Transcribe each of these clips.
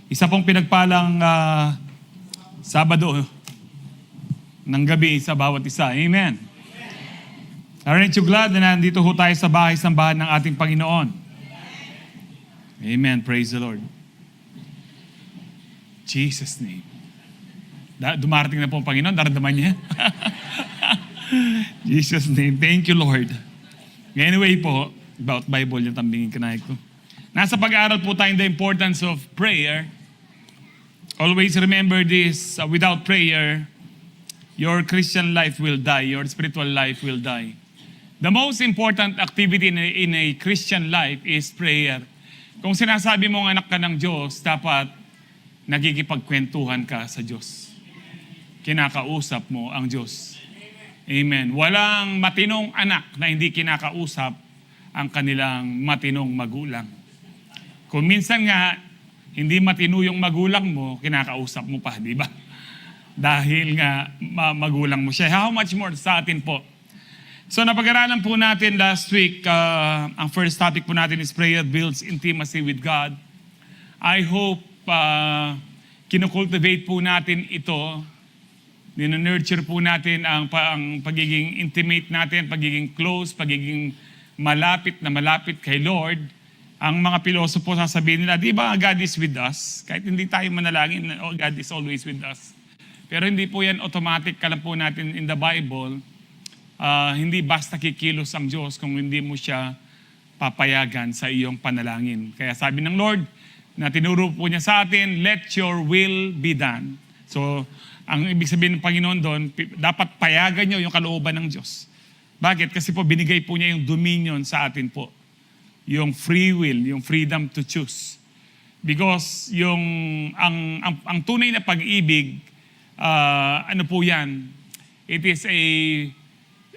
Isa pong pinagpalang Sabado ng gabi sa bawat isa. Amen. Aren't you glad na nandito ho tayo sa bahay-sambahan ng ating Panginoon? Amen. Praise the Lord. Jesus' name. Dumarating na po ang Panginoon. Daramdaman niya. Jesus' name. Thank you, Lord. Anyway po, about Bible yung tambingin kanay ko. Nasa pag-aaral po tayo the importance of prayer. Always remember this, without prayer, your Christian life will die, your spiritual life will die. The most important activity in a Christian life is prayer. Kung sinasabi mong anak ka ng Diyos, dapat nagkikipagkwentuhan ka sa Diyos. Kinakausap mo ang Diyos. Amen. Walang matinong anak na hindi kinakausap ang kanilang matinong magulang. Kung minsan nga, hindi matino yung magulang mo, kinakausap mo pa, di ba? Dahil nga magulang mo siya. How much more sa atin po? So napag-aralan po natin last week, ang first topic po natin is prayer builds intimacy with God. I hope kinukultivate po natin ito, nurture po natin ang pagiging intimate natin, pagiging close, pagiging malapit kay Lord. Ang mga pilosopo sasabihin nila, di ba God is with us? Kahit hindi tayo manalangin, God is always with us. Pero hindi po yan automatic. Alam po natin in the Bible, hindi basta kikilos ang Diyos kung hindi mo siya papayagan sa iyong panalangin. Kaya sabi ng Lord, na tinuro po niya sa atin, let your will be done. So, ang ibig sabihin ng Panginoon doon, dapat payagan niyo yung kalooban ng Diyos. Bakit? Kasi po binigay po niya yung dominion sa atin po. Yung free will, yung freedom to choose. Because ang tunay na pag-ibig, ano po yan? It is a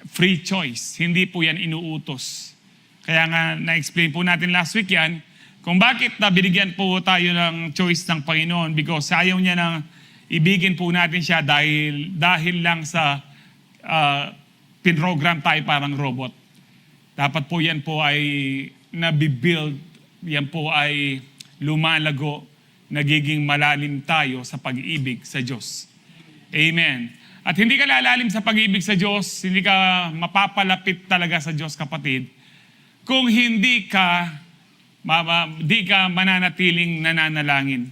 free choice. Hindi po yan inuutos. Kaya nga, na-explain po natin last week yan, kung bakit binigyan po tayo ng choice ng Panginoon. Because ayaw niya na ibigin po natin siya dahil lang sa pinrogram tayo parang robot. Dapat po yan po ay nabibuild, yan po ay lumalago, nagiging malalim tayo sa pag-ibig sa Diyos. Amen. At hindi ka lalalim sa pag-ibig sa Diyos, hindi ka mapapalapit talaga sa Diyos, kapatid, kung hindi ka mananatiling nananalangin.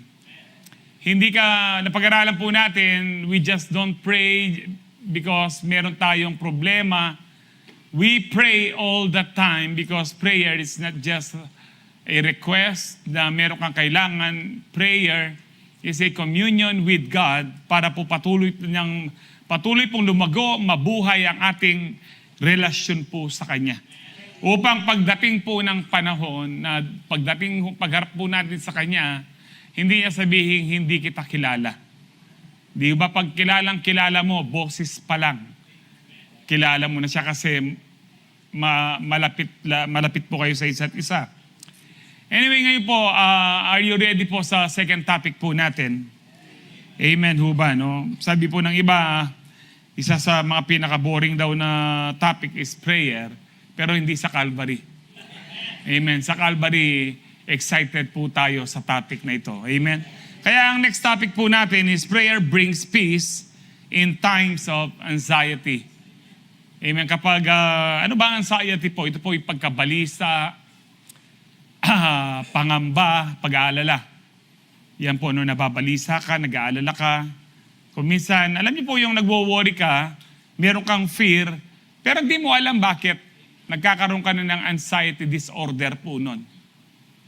Hindi ka, napag-aralan po natin, we just don't pray because meron tayong problema. We pray all the time because prayer is not just a request na meron kang kailangan. Prayer is a communion with God para po patuloy pong lumago, mabuhay ang ating relasyon po sa Kanya. Upang pagdating po ng panahon na pagharap po natin sa Kanya, hindi niya sabihin hindi kita kilala. Di ba pag kilala mo, boses pa lang. Kilala mo na siya kasi malapit po kayo sa isa't isa. Anyway, ngayon po, are you ready po sa second topic po natin? Amen ho ba, no? Sabi po ng iba, isa sa mga pinaka-boring daw na topic is prayer, pero hindi sa Calvary. Amen. Sa Calvary, excited po tayo sa topic na ito. Amen. Kaya ang next topic po natin is prayer brings peace in times of anxiety. Amen. Kapag, ano ba ang anxiety po? Ito po yung pagkabalisa, pangamba, pag-aalala. Yan po, no, nababalisa ka, nag-aalala ka. Kung minsan, alam niyo po yung nagwo-worry ka, meron kang fear, pero hindi mo alam bakit. Nagkakaroon ka na ng anxiety disorder po nun.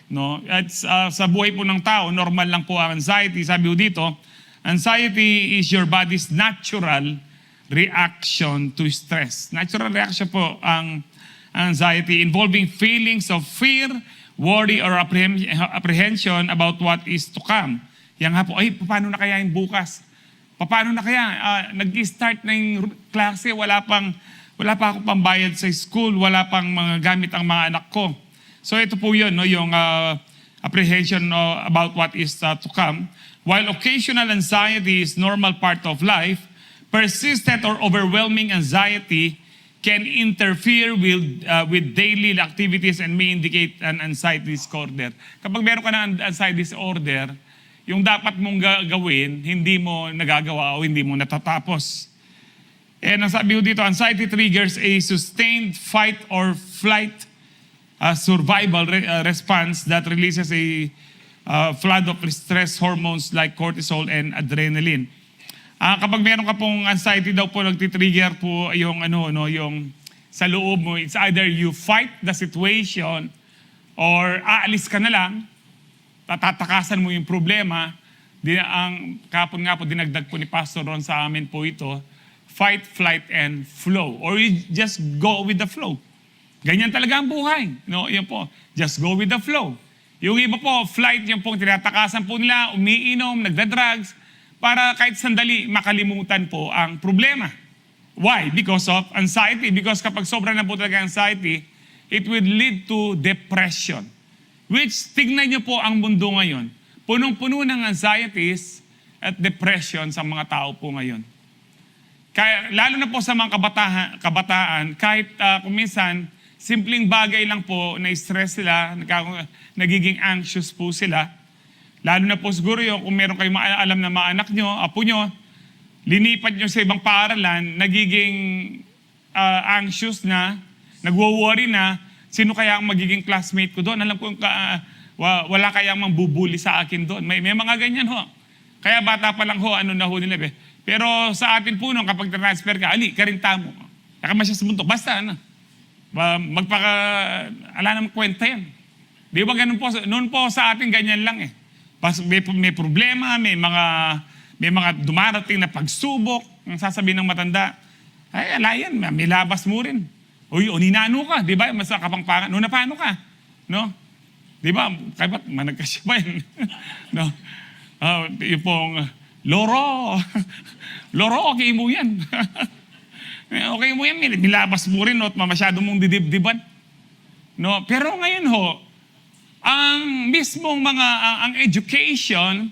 No? At sa buhay po ng tao, normal lang po ang anxiety. Sabi ko dito, anxiety is your body's natural reaction to stress. Natural reaction po ang anxiety involving feelings of fear, worry, or apprehension about what is to come. Yan nga po, paano na kaya yung bukas? Paano na kaya? Nag-start na yung klase, wala pa ako pambayad sa school, wala pang mga gamit ang mga anak ko. So ito po yun, no, yung apprehension about what is to come. While occasional anxiety is normal part of life, persistent or overwhelming anxiety can interfere with daily activities and may indicate an anxiety disorder. Kapag meron ka ng anxiety disorder, yung dapat mong gawin, hindi mo nagagawa o hindi mo natatapos. And ang sabi ko dito, anxiety triggers a sustained fight or flight survival response that releases a flood of stress hormones like cortisol and adrenaline. Kapag meron ka pong anxiety daw po, nagtitrigger po yung yung sa loob mo, it's either you fight the situation or aalis ka na lang, tatatakasan mo yung problema. Kapon nga po, dinagdag po ni Pastor Ron sa amin po ito, fight, flight, and flow. Or you just go with the flow. Ganyan talaga ang buhay. No, yan po, just go with the flow. Yung iba po, flight, yung pong tinatakasan po nila, umiinom, nagda-drugs, para kahit sandali makalimutan po ang problema. Why? Because of anxiety. Because kapag sobra na po talaga anxiety, it will lead to depression. Which, tignan niyo po ang mundo ngayon. Punong-puno ng anxieties at depression sa mga tao po ngayon. Kaya, lalo na po sa mga kabataan, kahit kung minsan, simpleng bagay lang po na stress sila, nagiging anxious po sila. Lalo na po siguro yung kung meron kayong alam na mga anak nyo, apo nyo, linipat nyo sa ibang paaralan, nagiging anxious na, nagwo-worry na, sino kaya ang magiging classmate ko doon? Alam ko, wala kayang mambubuli sa akin doon. May mga ganyan ho. Kaya bata pa lang ho, na ho nila. Pero sa atin po nung kapag transfer ka, ali, karintamo. Saka masya sa buntok. Basta, ala namang kwenta yan. Di ba ganun po? Noon po sa atin, ganyan lang eh. May problema, may mga dumarating na pagsubok, ang sasabihin ng matanda, ay, ala yan, may labas mo rin. Uy, ninano ka, di ba? Mas kapangpangan, paano ka? No? Di ba? Kaya ba't managkasya ba yun? No? Yung pong, Loro, okay mo yan. Okay mo yan, nilabas mo rin, no? At masyado mong didibdiban. No? Pero ngayon ho, ang mismong ang education,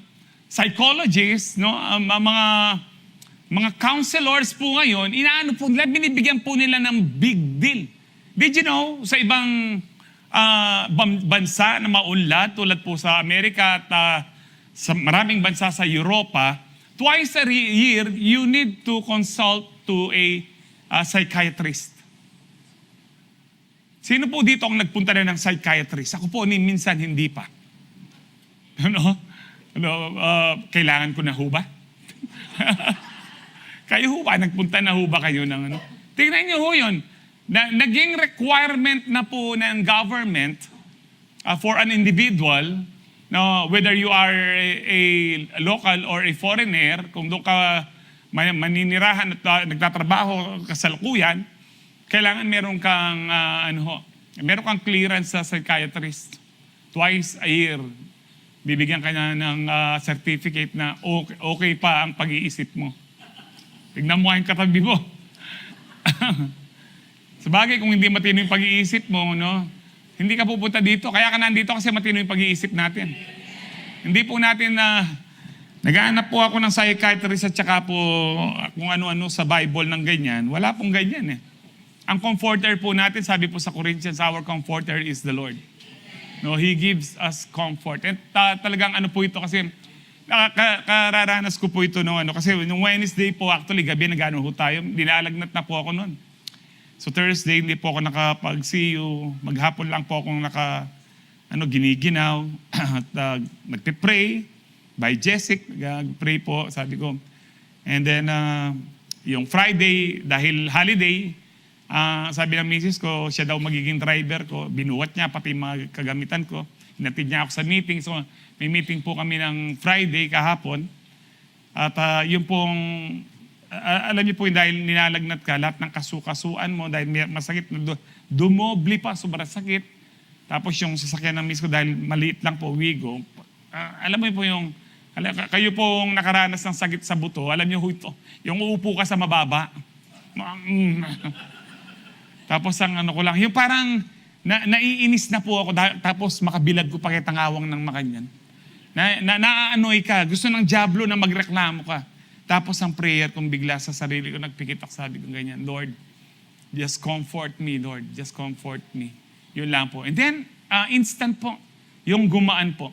psychologists, no, mga counselors po ngayon, inaano po nila, binibigyan po nila ng big deal. Did you know, sa ibang bansa na maunlad, tulad po sa Amerika at sa maraming bansa sa Europa, twice a year, you need to consult to a psychiatrist. Sino po dito ang nagpunta na ng psychiatrist? Ako po, minsan hindi pa. Kailangan ko na ho ba? Kayo ho ba? Nagpunta na ho ba kayo ng Tingnan niyo ho yun. Naging requirement na po ng government for an individual, whether you are a local or a foreigner, kung doon ka maninirahan at nagtatrabaho kasalukuyan, kailangan meron kang clearance sa psychiatrist. Twice a year, bibigyan ka na ng certificate na okay pa ang pag-iisip mo. Tignan mo yung katabi mo. Sabagay, kung hindi matino yung pag-iisip mo, hindi ka pupunta dito. Kaya ka nandito kasi matino yung pag-iisip natin. Hindi po natin naghahanap po ako ng psychiatrist at saka po kung ano-ano sa Bible ng ganyan. Wala pong ganyan eh. Ang comforter po natin, sabi po sa Corinthians, our comforter is the Lord. No, He gives us comfort. And talagang po ito kasi kararanas ko po ito kasi nung Wednesday po, actually gabi nag-ano ho tayo, dinalagnat na po ako noon. So Thursday hindi po ako nakapag-see you, maghapon lang po akong giniginaw at nagpe-pray by Jessic, nag-pray po, sabi ko. And then yung Friday, dahil holiday, sabi ng misis ko, siya daw magiging driver ko. Binuwat niya pati mga kagamitan ko. Hinatid niya ako sa meeting. So, may meeting po kami ng Friday kahapon. At yung pong, alam niyo po yung dahil ninalagnat ka, lahat ng kasukasuan mo, dahil masakit, dumobli pa, sobrang sakit. Tapos yung sasakyan ng misis ko, dahil maliit lang po, Wigo. Alam mo po yung, kayo pong nakaranas ng sakit sa buto, alam niyo ito, yung uupo ka sa mababa. Tapos ko lang, yung parang naiinis na po ako, tapos makabilad ko pa kitang awang ng makanyan. Naaanoy ka, gusto ng diablo na magreklamo ka. Tapos ang prayer kong bigla sa sarili ko, nagpikitak, sabi ko ganyan, Lord, just comfort me, Lord, just comfort me. Yun lang po. And then, instant po, yung gumaan po.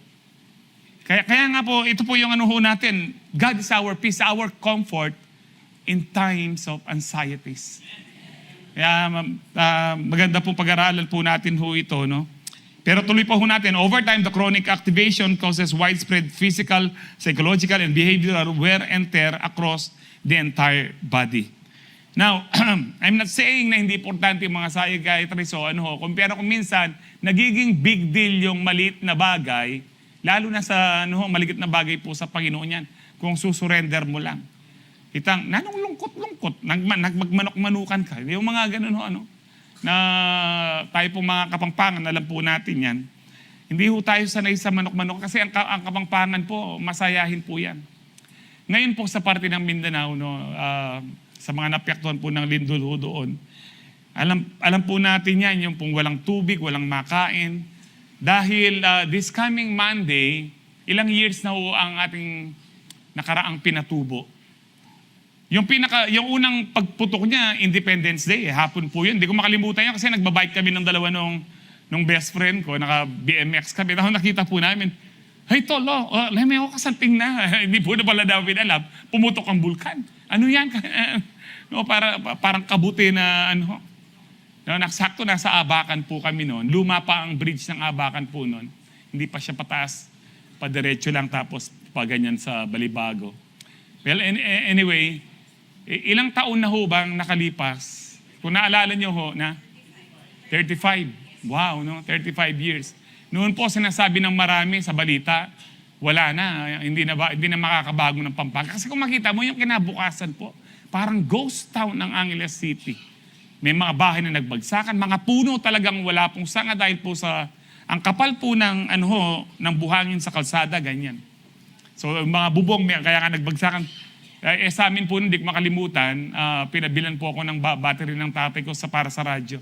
Kaya nga po, ito po yung ano ho natin, God is our peace, our comfort in times of anxieties. Kaya maganda po pag-aralan po natin ho ito, no? Pero tuloy pa ho natin, over time, the chronic activation causes widespread physical, psychological, and behavioral wear and tear across the entire body. Now, I'm not saying na hindi importante yung mga psychiatrists o ano ho, pero kung minsan, nagiging big deal yung maliit na bagay, lalo na sa ano ho, maliit na bagay po sa Panginoon yan, kung susurrender mo lang. Itang, nanong lungkot-lungkot, nagmagmanok-manukan ka. Yung mga ganun ho, ano, na tayo po mga kapangpangan, alam po natin yan. Hindi ho tayo sanay sa manok-manok kasi ang kapangpangan po, masayahin po yan. Ngayon po sa parte ng Mindanao, no, sa mga napyaktuhan po ng lindol ho doon, alam po natin yan, yung pong walang tubig, walang makain. Dahil this coming Monday, ilang years na ho ang ating nakaraang pinatubo. Yung unang pagputok niya, Independence Day, hapon po yun. Hindi ko makalimutan yan kasi nagbabike kami ng dalawa nung best friend ko, naka-BMX kami. Tapos nakita po namin, hey Tolo, leme ako kasanting na. Hindi po na pala David alam, pumutok ang bulkan. Ano yan? No, parang kabuti na ano. No, naksakto nasa Abacan po kami noon. Luma pa ang bridge ng Abacan po noon. Hindi pa siya pataas, padiretso lang tapos paganyan sa Balibago. Well, anyway, ilang taon na ho bang nakalipas? Kung naalala nyo ho na 35. Wow, no? 35 years. Noon po sinasabi ng marami sa balita, wala na, hindi na makakabago ng Pampanga. Kasi kung makita mo yung kinabukasan po, parang ghost town ng Angeles City. May mga bahay na nagbagsakan, mga puno talagang wala pong sanga dahil po sa ang kapal po ng ng buhangin sa kalsada, ganyan. So mga bubong, kaya nga nagbagsakan. Sa amin po, hindi ko makalimutan, pinabilan po ako ng battery ng tatay ko para sa radyo.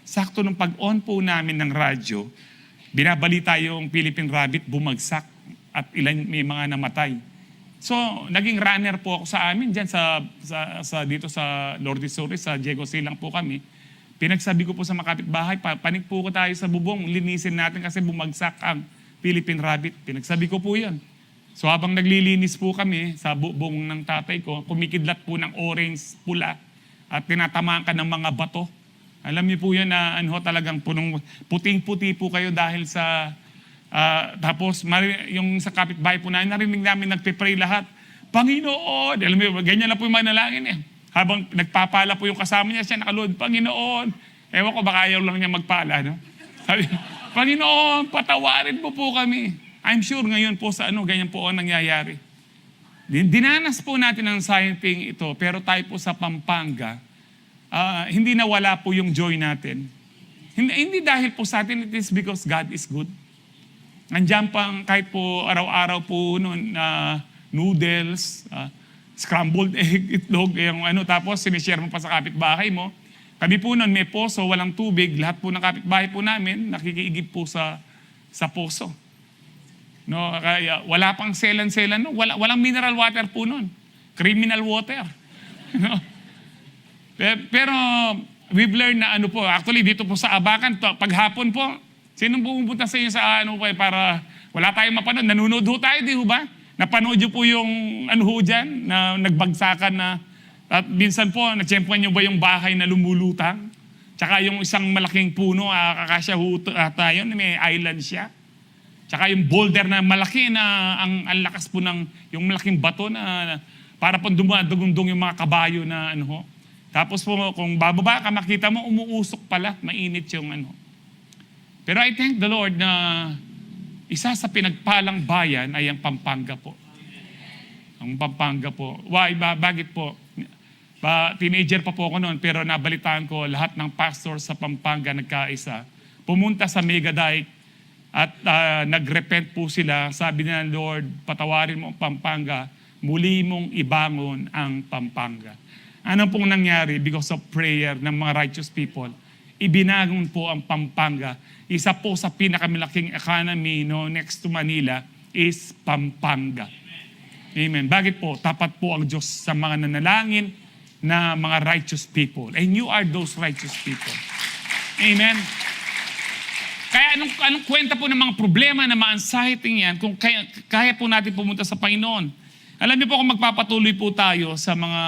Sakto nung pag-on po namin ng radyo, binabalita yung Philippine Rabbit, bumagsak at may mga namatay. So, naging runner po ako sa amin dyan dito sa Lourdes Sur, sa Diego Silang po kami. Pinagsabi ko po sa mga kapitbahay, panik po ko tayo sa bubong, linisin natin kasi bumagsak ang Philippine Rabbit. Pinagsabi ko po yun. So habang naglilinis po kami sa bubong ng tatay ko, kumikidlat po ng orange pula at tinatamaan ka ng mga bato. Alam niyo po yan na talagang puting-puti po kayo dahil sa tapos yung sa kapitbahay po namin, narinig namin nagpe-pray lahat. Panginoon! Alam mo, ganyan na po yung manalangin eh. Habang nagpapala po yung kasama niya, siya nakalood, Panginoon! Ewan ko, baka ayaw lang niya magpala, no? Sabi, Panginoon, patawarin mo po kami. I'm sure ngayon po sa ganyan po ang nangyayari. Dinanas po natin ang science ito, pero tayo po sa Pampanga, hindi nawala po yung joy natin. Hindi dahil po sa atin, it is because God is good. Nandiyan pang kahit po araw-araw po noon, noodles, scrambled egg, itlog, tapos sinishare mo pa sa kapitbahay mo. Kami po noon may poso, walang tubig, lahat po ng kapitbahay po namin nakikiigib po sa poso. No, kaya wala pang selan-selan, no? Walang mineral water po noon. Criminal water. No? Pero we've learned na actually dito po sa Abacan, paghapon po, sinong pumunta sa inyo sa para wala tayong mapanood? Nanonood ho tayo, di ho ba? Napanood nyo po yung dyan, na nagbagsakan na, at minsan po, natsyempuan nyo ba yung bahay na lumulutang? Tsaka yung isang malaking puno, kakasya ho tayo, may island siya. Tsaka yung boulder na malaki na ang lakas po ng yung malaking bato na para po dumadugundong yung mga kabayo na Tapos po kung bababa ka, makita mo umuusok pala, mainit yung Pero I thank the Lord na isa sa pinagpalang bayan ay ang Pampanga po. Ang Pampanga po. Why? Bakit po? Teenager pa po ako noon pero nabalitaan ko lahat ng pastor sa Pampanga nagkaisa. Pumunta sa Megadike at nagrepent po sila. Sabi na, Lord, patawarin mo ang Pampanga, muli mong ibangon ang Pampanga. Ano pong nangyari? Because of prayer ng mga righteous people, ibinagon po ang Pampanga. Isa po sa pinakamalaking economy next to Manila is Pampanga. Amen. Bakit po? Tapat po ang Diyos sa mga nanalangin na mga righteous people. And you are those righteous people. Amen. Kaya anong kwenta po ng mga problema na ma-anxiety yan kung kaya po natin pumunta sa Panginoon. Alam niyo po kung magpapatuloy po tayo sa mga,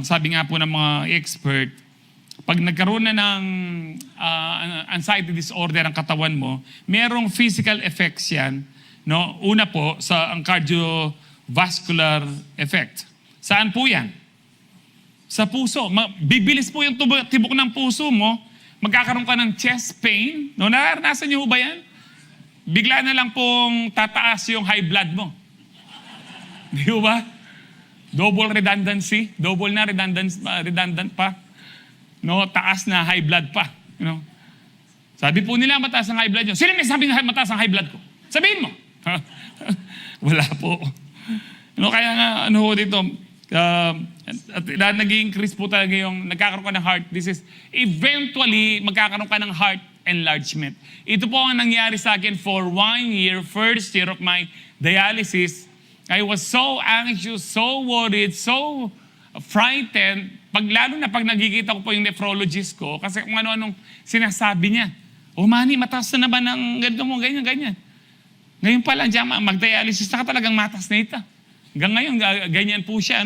sabi nga po ng mga expert, pag nagkaroon na ng anxiety disorder ang katawan mo, merong physical effects yan. No? Una po, ang cardiovascular effect. Saan po yan? Sa puso. Bibilis po yung tibok ng puso mo. Magkakaroon ka ng chest pain. No, naranasan niyo ba yan? Bigla na lang pong tataas yung high blood mo. Di ba? Double redundancy. Double na redundant pa. No, taas na high blood pa. You know? Sabi po nila mataas ang high blood nyo. Sino may sabi na mataas ang high blood ko? Sabihin mo. Wala po. No, kaya nga, dito, at nag-i-increase po talaga yung nagkakaroon ka ng heart disease. Eventually, magkakaroon ka ng heart enlargement. Ito po ang nangyari sa akin for 1 year, first year of my dialysis. I was so anxious, so worried, so frightened. Lalo na pag nagkikita ko po yung nephrologist ko, kasi kung ano-anong sinasabi niya. Manny, mataas na naman ang ganito mo, ganyan. Ngayon pa lang, mag-dialysis na ka talagang matas na ito. Hanggang ngayon, ganyan po siya.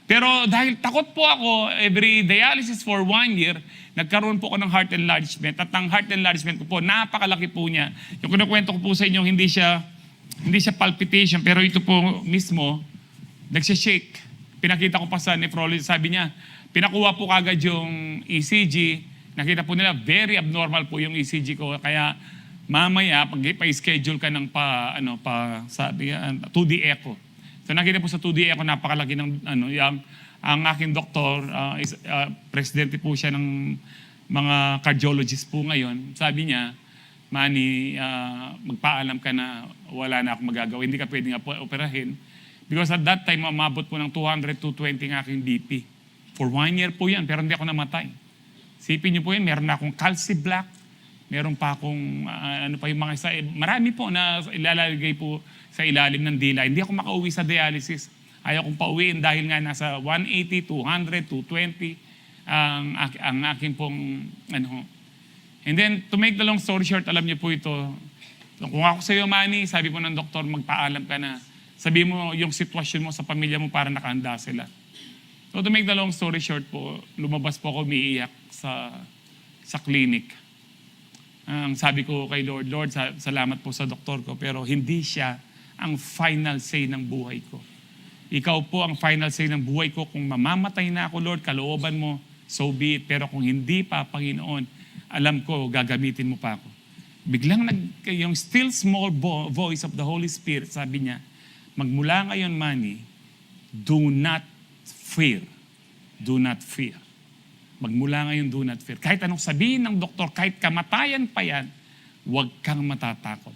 Pero dahil takot po ako, every dialysis for 1 year, nagkaroon po ako ng heart enlargement. At ang heart enlargement ko po, napakalaki po niya. Yung kinukwento ko po sa inyo, hindi siya palpitation, pero ito po mismo, nagsishake. Pinakita ko pa sa nephrologist, sabi niya, pinakuha po kagad yung ECG, nakita po nila, very abnormal po yung ECG ko, kaya mamaya, pag pa-schedule ka ng 2D echo. So nakita po sa 2D echo, napakalaki ng, ang aking doktor, presidente po siya ng mga cardiologist po ngayon, sabi niya, Manny, magpaalam ka na wala na akong magagawa, hindi ka pwedeng operahin. Because at that time, umabot po ng 200, 220 ang aking BP. For 1 year po yan, pero hindi ako namatay. Sipin niyo po yan, meron na akong calci black, meron pa akong, marami po na ilalagay po sa ilalim ng dila. Hindi ako makauwi sa dialysis. Ayaw kong pauwiin dahil nga nasa 180, 200, 220 ang aking pong, And then, to make the long story short, alam niyo po ito, kung ako sa iyo, Manny, sabi po ng doktor, magpaalam ka na. Sabi mo yung sitwasyon mo sa pamilya mo para nakahanda sila. So to make the long story short po, lumabas po ako umiiyak sa clinic. Ang sabi ko kay Lord, salamat po sa doktor ko, pero hindi siya ang final say ng buhay ko. Ikaw po ang final say ng buhay ko. Kung mamamatay na ako, Lord, kalooban mo, so be it. Pero kung hindi pa, Panginoon, alam ko, gagamitin mo pa ako. Biglang yung still small voice of the Holy Spirit, sabi niya, magmula ngayon, Manny, do not fear. Do not fear. Magmula ngayon, do not fear. Kahit anong sabihin ng doktor, kahit kamatayan pa yan, huwag kang matatakot.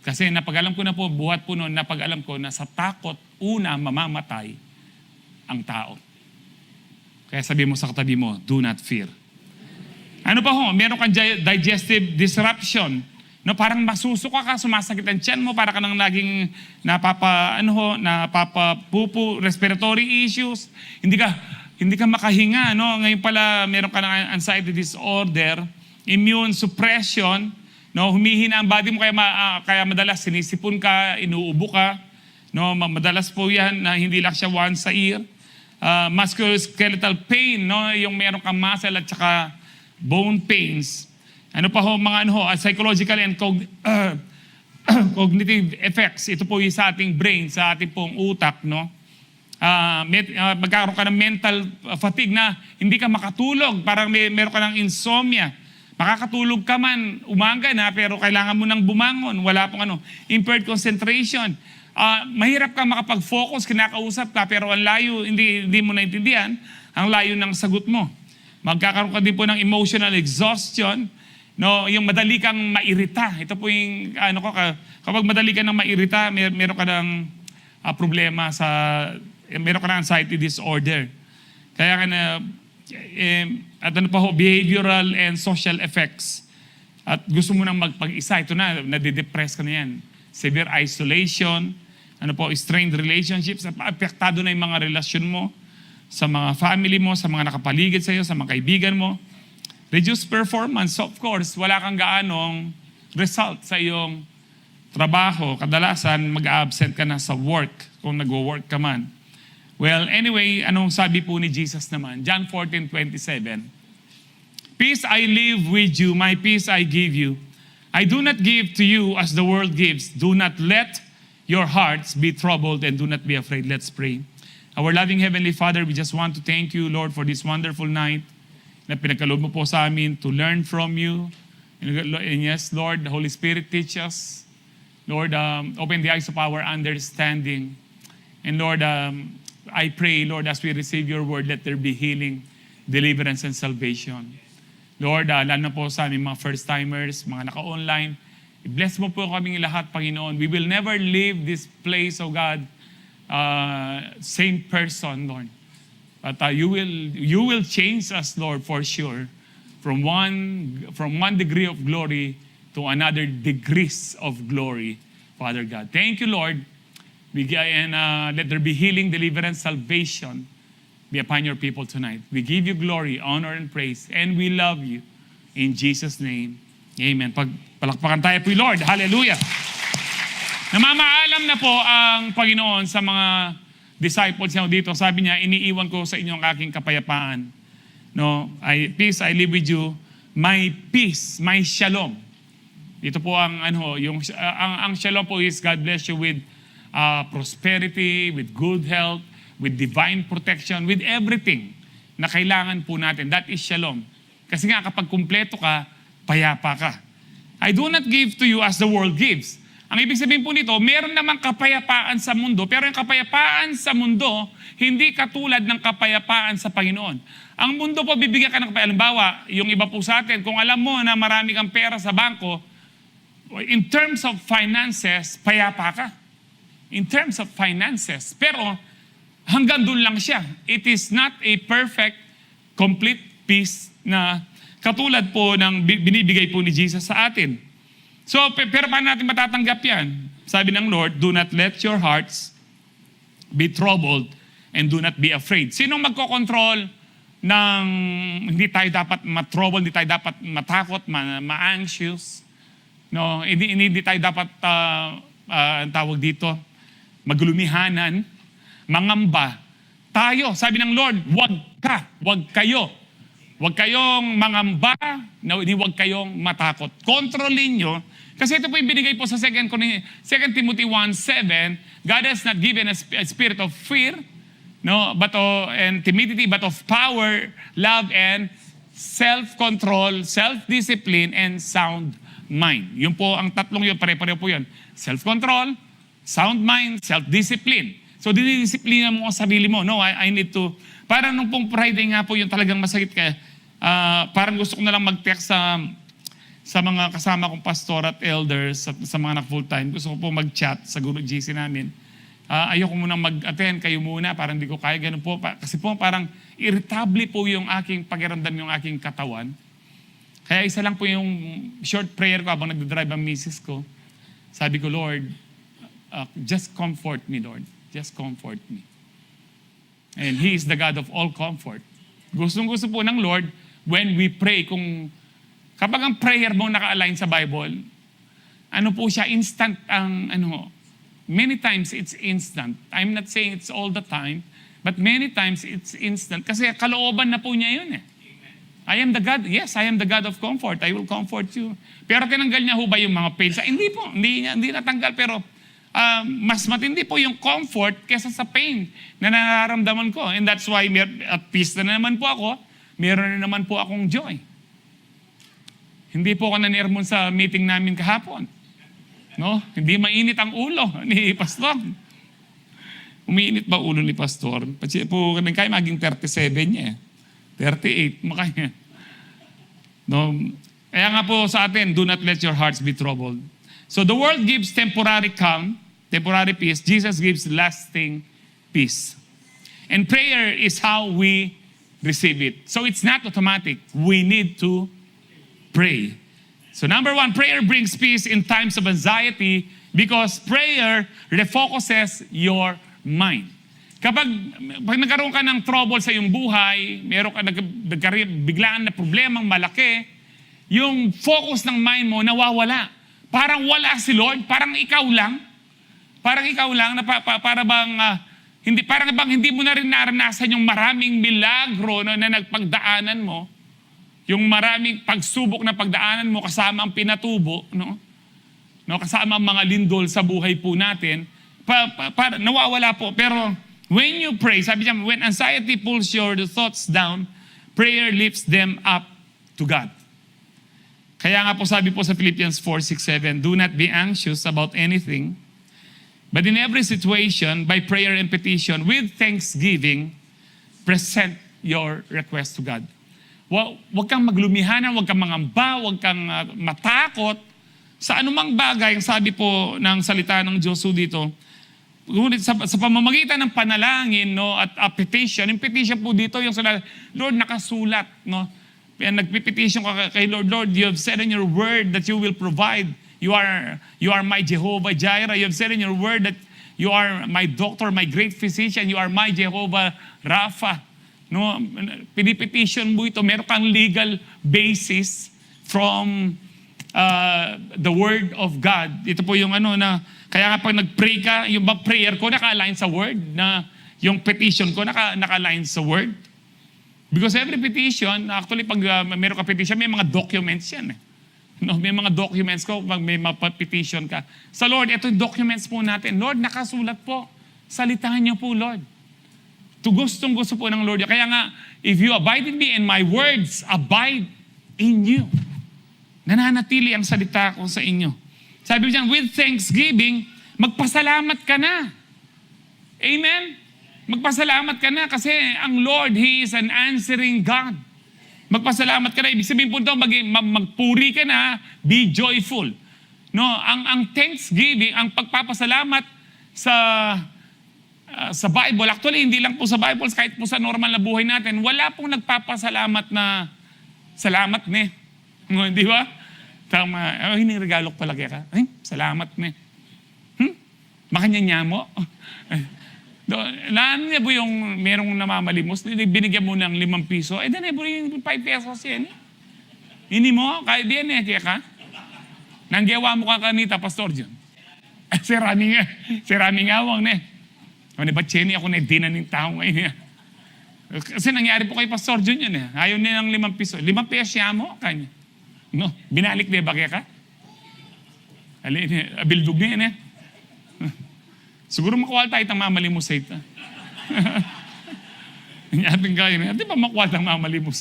Kasi napag-alam ko na po, buhat po noon, napag-alam ko na sa takot, una, mamamatay ang tao. Kaya sabi mo sa katabi mo, do not fear. Ano pa ho? Meron kang digestive disruption. No, parang masusuka ka, sumasakit ang tiyan mo, para ka nang naging napapapupo, respiratory issues. Hindi ka makahinga, no? Ngayon pala meron ka ng anxiety disorder, immune suppression, no? Humihina ang body mo kaya madalas sinisipon ka, inuubo ka, no? Madalas po 'yan na hindi lang siya once a year. Musculoskeletal pain, no? Yung meron kang muscle at saka bone pains. Ano pa ho, mga psychological and cognitive effects. Ito po yung sa ating brain, sa ating pong utak, no? Magkakaroon ka ng mental fatigue na hindi ka makatulog, parang meron ka ng insomnia. Makakatulog ka man, umaga na, pero kailangan mo nang bumangon. Wala pong impaired concentration. Mahirap ka makapag-focus, kinakausap ka, pero ang layo, hindi mo naintindihan, ang layo ng sagot mo. Magkakaroon ka din po ng emotional exhaustion. No, yung madali kang mairita. Ito po yung kapag madali ka nang mairita, meron ka ng problema meron ka ng anxiety disorder. Kaya at behavioral and social effects. At gusto mo nang magpag-isa, ito na, nade-depress ka na yan. Severe isolation, strained relationships, apektado na yung mga relasyon mo sa mga family mo, sa mga nakapaligid sa iyo, sa mga kaibigan mo. Reduced performance, of course, wala kang gaanong result sa iyong trabaho. Kadalasan, mag-absent ka na sa work kung nag-work ka man. Well, anyway, anong sabi po ni Jesus naman? John 14:27. Peace I leave with you, my peace I give you. I do not give to you as the world gives. Do not let your hearts be troubled and do not be afraid. Let's pray. Our loving Heavenly Father, we just want to thank you, Lord, for this wonderful night na pinagkaloob mo po sa amin to learn from you. And yes, Lord, the Holy Spirit teach us. Lord, open the eyes of our understanding. And Lord, I pray, Lord, as we receive your word, let there be healing, deliverance, and salvation. Lord, lalo na po sa aming mga first-timers, mga naka-online, i-bless mo po kaming lahat, Panginoon. We will never leave this place, oh God, same person, Lord. But you will change us, Lord, for sure, from one degree of glory to another degrees of glory, Father God. Thank you, Lord. And let there be healing, deliverance, salvation be upon your people tonight. We give you glory, honor, and praise, and we love you. In Jesus' name, amen. Palakpakan tayo po, Lord. Hallelujah. Namamaalam na po ang Panginoon sa mga disciples niya dito. Sabi niya, iniiwan ko sa inyo ang aking kapayapaan. No, peace I live with you. My peace, my shalom. Ito po ang ang shalom po is God bless you with prosperity, with good health, with divine protection, with everything na kailangan po natin. That is shalom. Kasi nga kapag kumpleto ka, payapa ka. I do not give to you as the world gives. Ang ibig sabihin po nito, meron namang kapayapaan sa mundo, pero yung kapayapaan sa mundo, hindi katulad ng kapayapaan sa Panginoon. Ang mundo po, bibigyan ka ng kapayapaan. Halimbawa, yung iba po sa atin, kung alam mo na marami kang pera sa bangko, in terms of finances, payapa ka. In terms of finances. Pero, hanggang doon lang siya. It is not a perfect, complete peace na katulad po ng binibigay po ni Jesus sa atin. So, pero paano natin matatanggap yan? Sabi ng Lord, do not let your hearts be troubled and do not be afraid. Sinong magkocontrol ng hindi tayo dapat matrouble, hindi tayo dapat matakot, ma-anxious? No, hindi tayo dapat, ang tawag dito, maglumihanan, mangamba. Tayo, sabi ng Lord, wag kayong mangamba, huwag kayong matakot. Kontrolin nyo. Kasi ito po yung binigay po sa 2 Timothy 1:7, God has not given a spirit of fear, no, and timidity, but of power, love, and self-control, self-discipline, and sound mind. Yun po, ang tatlong yun, pare-pareho po yun. Self-control, sound mind, self-discipline. So, dinidisiplina mo ang sarili mo. No, I need to, parang nung pong Friday nga po, yung talagang masakit ka, parang gusto ko na lang mag-text sa mga kasama kong pastor at elders, sa mga na-full-time. Gusto ko po mag-chat sa guru GC namin. Ayoko muna mag-attend, kayo muna, parang hindi ko kaya, ganun po. Kasi po parang irritable po yung aking pakiramdam, yung aking katawan. Kaya isa lang po yung short prayer ko habang nagdadrive ang misis ko. Sabi ko, Lord, just comfort me, Lord. Just comfort me. And He is the God of all comfort. Gustong-gusto po ng Lord, when we pray, kapag ang prayer mo naka-align sa Bible, po siya, instant many times it's instant. I'm not saying it's all the time, but many times it's instant. Kasi kalooban na po niya yun eh. I am the God, yes, I am the God of comfort. I will comfort you. Pero tinanggal niya ho ba yung mga pain? Hindi po, hindi natanggal, pero mas matindi po yung comfort kesa sa pain na nararamdaman ko. And that's why at peace na naman po ako, meron na naman po akong joy. Hindi po ako nanirmon sa meeting namin kahapon. No? Hindi mainit ang ulo ni Pastor. Umiinit ba ulo ni Pastor? Kasi po, kaya maging 37 niya. 38, makanya. No? Kaya nga po sa atin, do not let your hearts be troubled. So the world gives temporary calm, temporary peace. Jesus gives lasting peace. And prayer is how we receive it. So it's not automatic. We need to pray. So number one, prayer brings peace in times of anxiety because prayer refocuses your mind. Pag nagkaroon ka ng trouble sa iyong buhay, meron ka biglaan na problemang malaki, yung focus ng mind mo nawawala. Parang wala si Lord, parang ikaw lang. Parang ikaw lang na para bang parang bang hindi mo na rin naranasan yung maraming milagro na nagpagdaanan mo, yung maraming pagsubok na pagdaanan mo kasama ang pinatubo, no? Kasama ang mga lindol sa buhay po natin, nawawala po. Pero when you pray, sabi niya, when anxiety pulls your thoughts down, prayer lifts them up to God. Kaya nga po sabi po sa Philippians 4:6-7, do not be anxious about anything, but in every situation, by prayer and petition, with thanksgiving, present your request to God. Huwag kang maglumihanan, huwag kang mangamba, huwag kang matakot sa anumang bagay. Ang sabi po ng salita ng Diyos dito, ngunit sa pamamagitan ng panalangin, no, at petition, yung petition po dito, yung Lord, nakasulat, no? Nagpipetition ka kay Lord, Lord, you have said in your word that you will provide. You are my Jehovah Jireh. You have said in your word that you are my doctor, my great physician. You are my Jehovah Rapha. No, pinipetition mo ito. Meron kang legal basis from the word of God. Ito po yung kaya nga pag nag-pray ka, yung prayer ko naka-align sa word, na yung petition ko naka-align sa word. Because every petition, actually pag meron ka petition, may mga documents yan. No, may mga documents ko pag may petition ka. Sa Lord, ito yung documents po natin. Lord, nakasulat po. Salitahan niyo po, Lord. Gustong-gusto po ng Lord. Kaya nga, if you abide in me and my words abide in you, nananatili ang salita ko sa inyo. Sabi niya, with thanksgiving, magpasalamat ka na. Amen? Magpasalamat ka na kasi ang Lord, He is an answering God. Magpasalamat ka na. Ibig sabihin po ito, magpuri ka na, be joyful. No, ang thanksgiving, ang pagpapasalamat sa Bible, actually hindi lang po sa Bible, kahit po sa normal na buhay natin, wala pong nagpapasalamat na salamat ne. No, di ba? Tama. Hiniregalo ko pala ka. Ay, salamat ne. Makanya mo. Naan niya po yung merong namamalimos, binigyan mo ng 5 piso, eh dyan po yung 5 pesos yan. Hindi mo, kahit diyan kaya ka. Nanggawa mo ka kanita, Pastor John. Si Rami ngawang ne. Ano ba, Chenny, ako na dinan ng tao ngayon. Kasi nangyari po kay Pastor John yun. Ayaw niya ng 5 piso. 5 pesos siya mo, kanya. No, binalik niya ba kaya ka? Abildog niya yan Siguro makuha tayo itang mamalimos sa ito. Nyating kayo na, di ba makuha itang mamalimos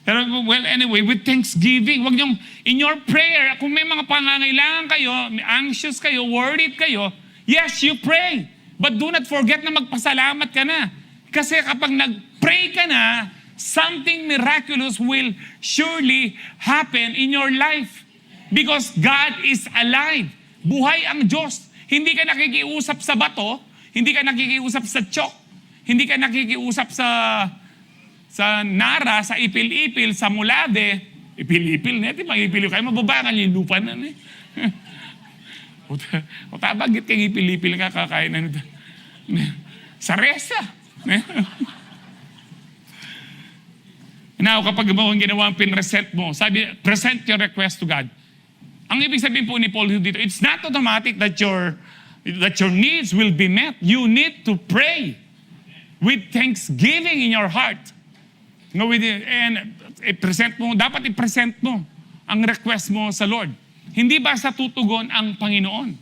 Pero well, anyway, with thanksgiving, wag niyong, in your prayer, kung may mga pangangailangan kayo, anxious kayo, worried kayo, yes, you pray. But do not forget na magpasalamat ka na. Kasi kapag nag-pray ka na, something miraculous will surely happen in your life. Because God is alive. Buhay ang Diyos. Hindi ka nakikiusap sa bato, hindi ka nakikiusap sa tiyok, hindi ka nakikiusap sa nara, sa ipil-ipil, sa mulade. Ipil-ipil na, di ba? Ipil kayo, mababangan yung lupa na. O tabagit kang ipil-ipil ka, kakain na nito. Sa resa. Now, kapag mo ang ginawa ang pinresent mo, sabi, present your request to God. Ang ibig sabihin po ni Paul dito, it's not automatic that your needs will be met. You need to pray with thanksgiving in your heart. No, and dapat i-present mo ang request mo sa Lord. Hindi ba sa tutugon ang Panginoon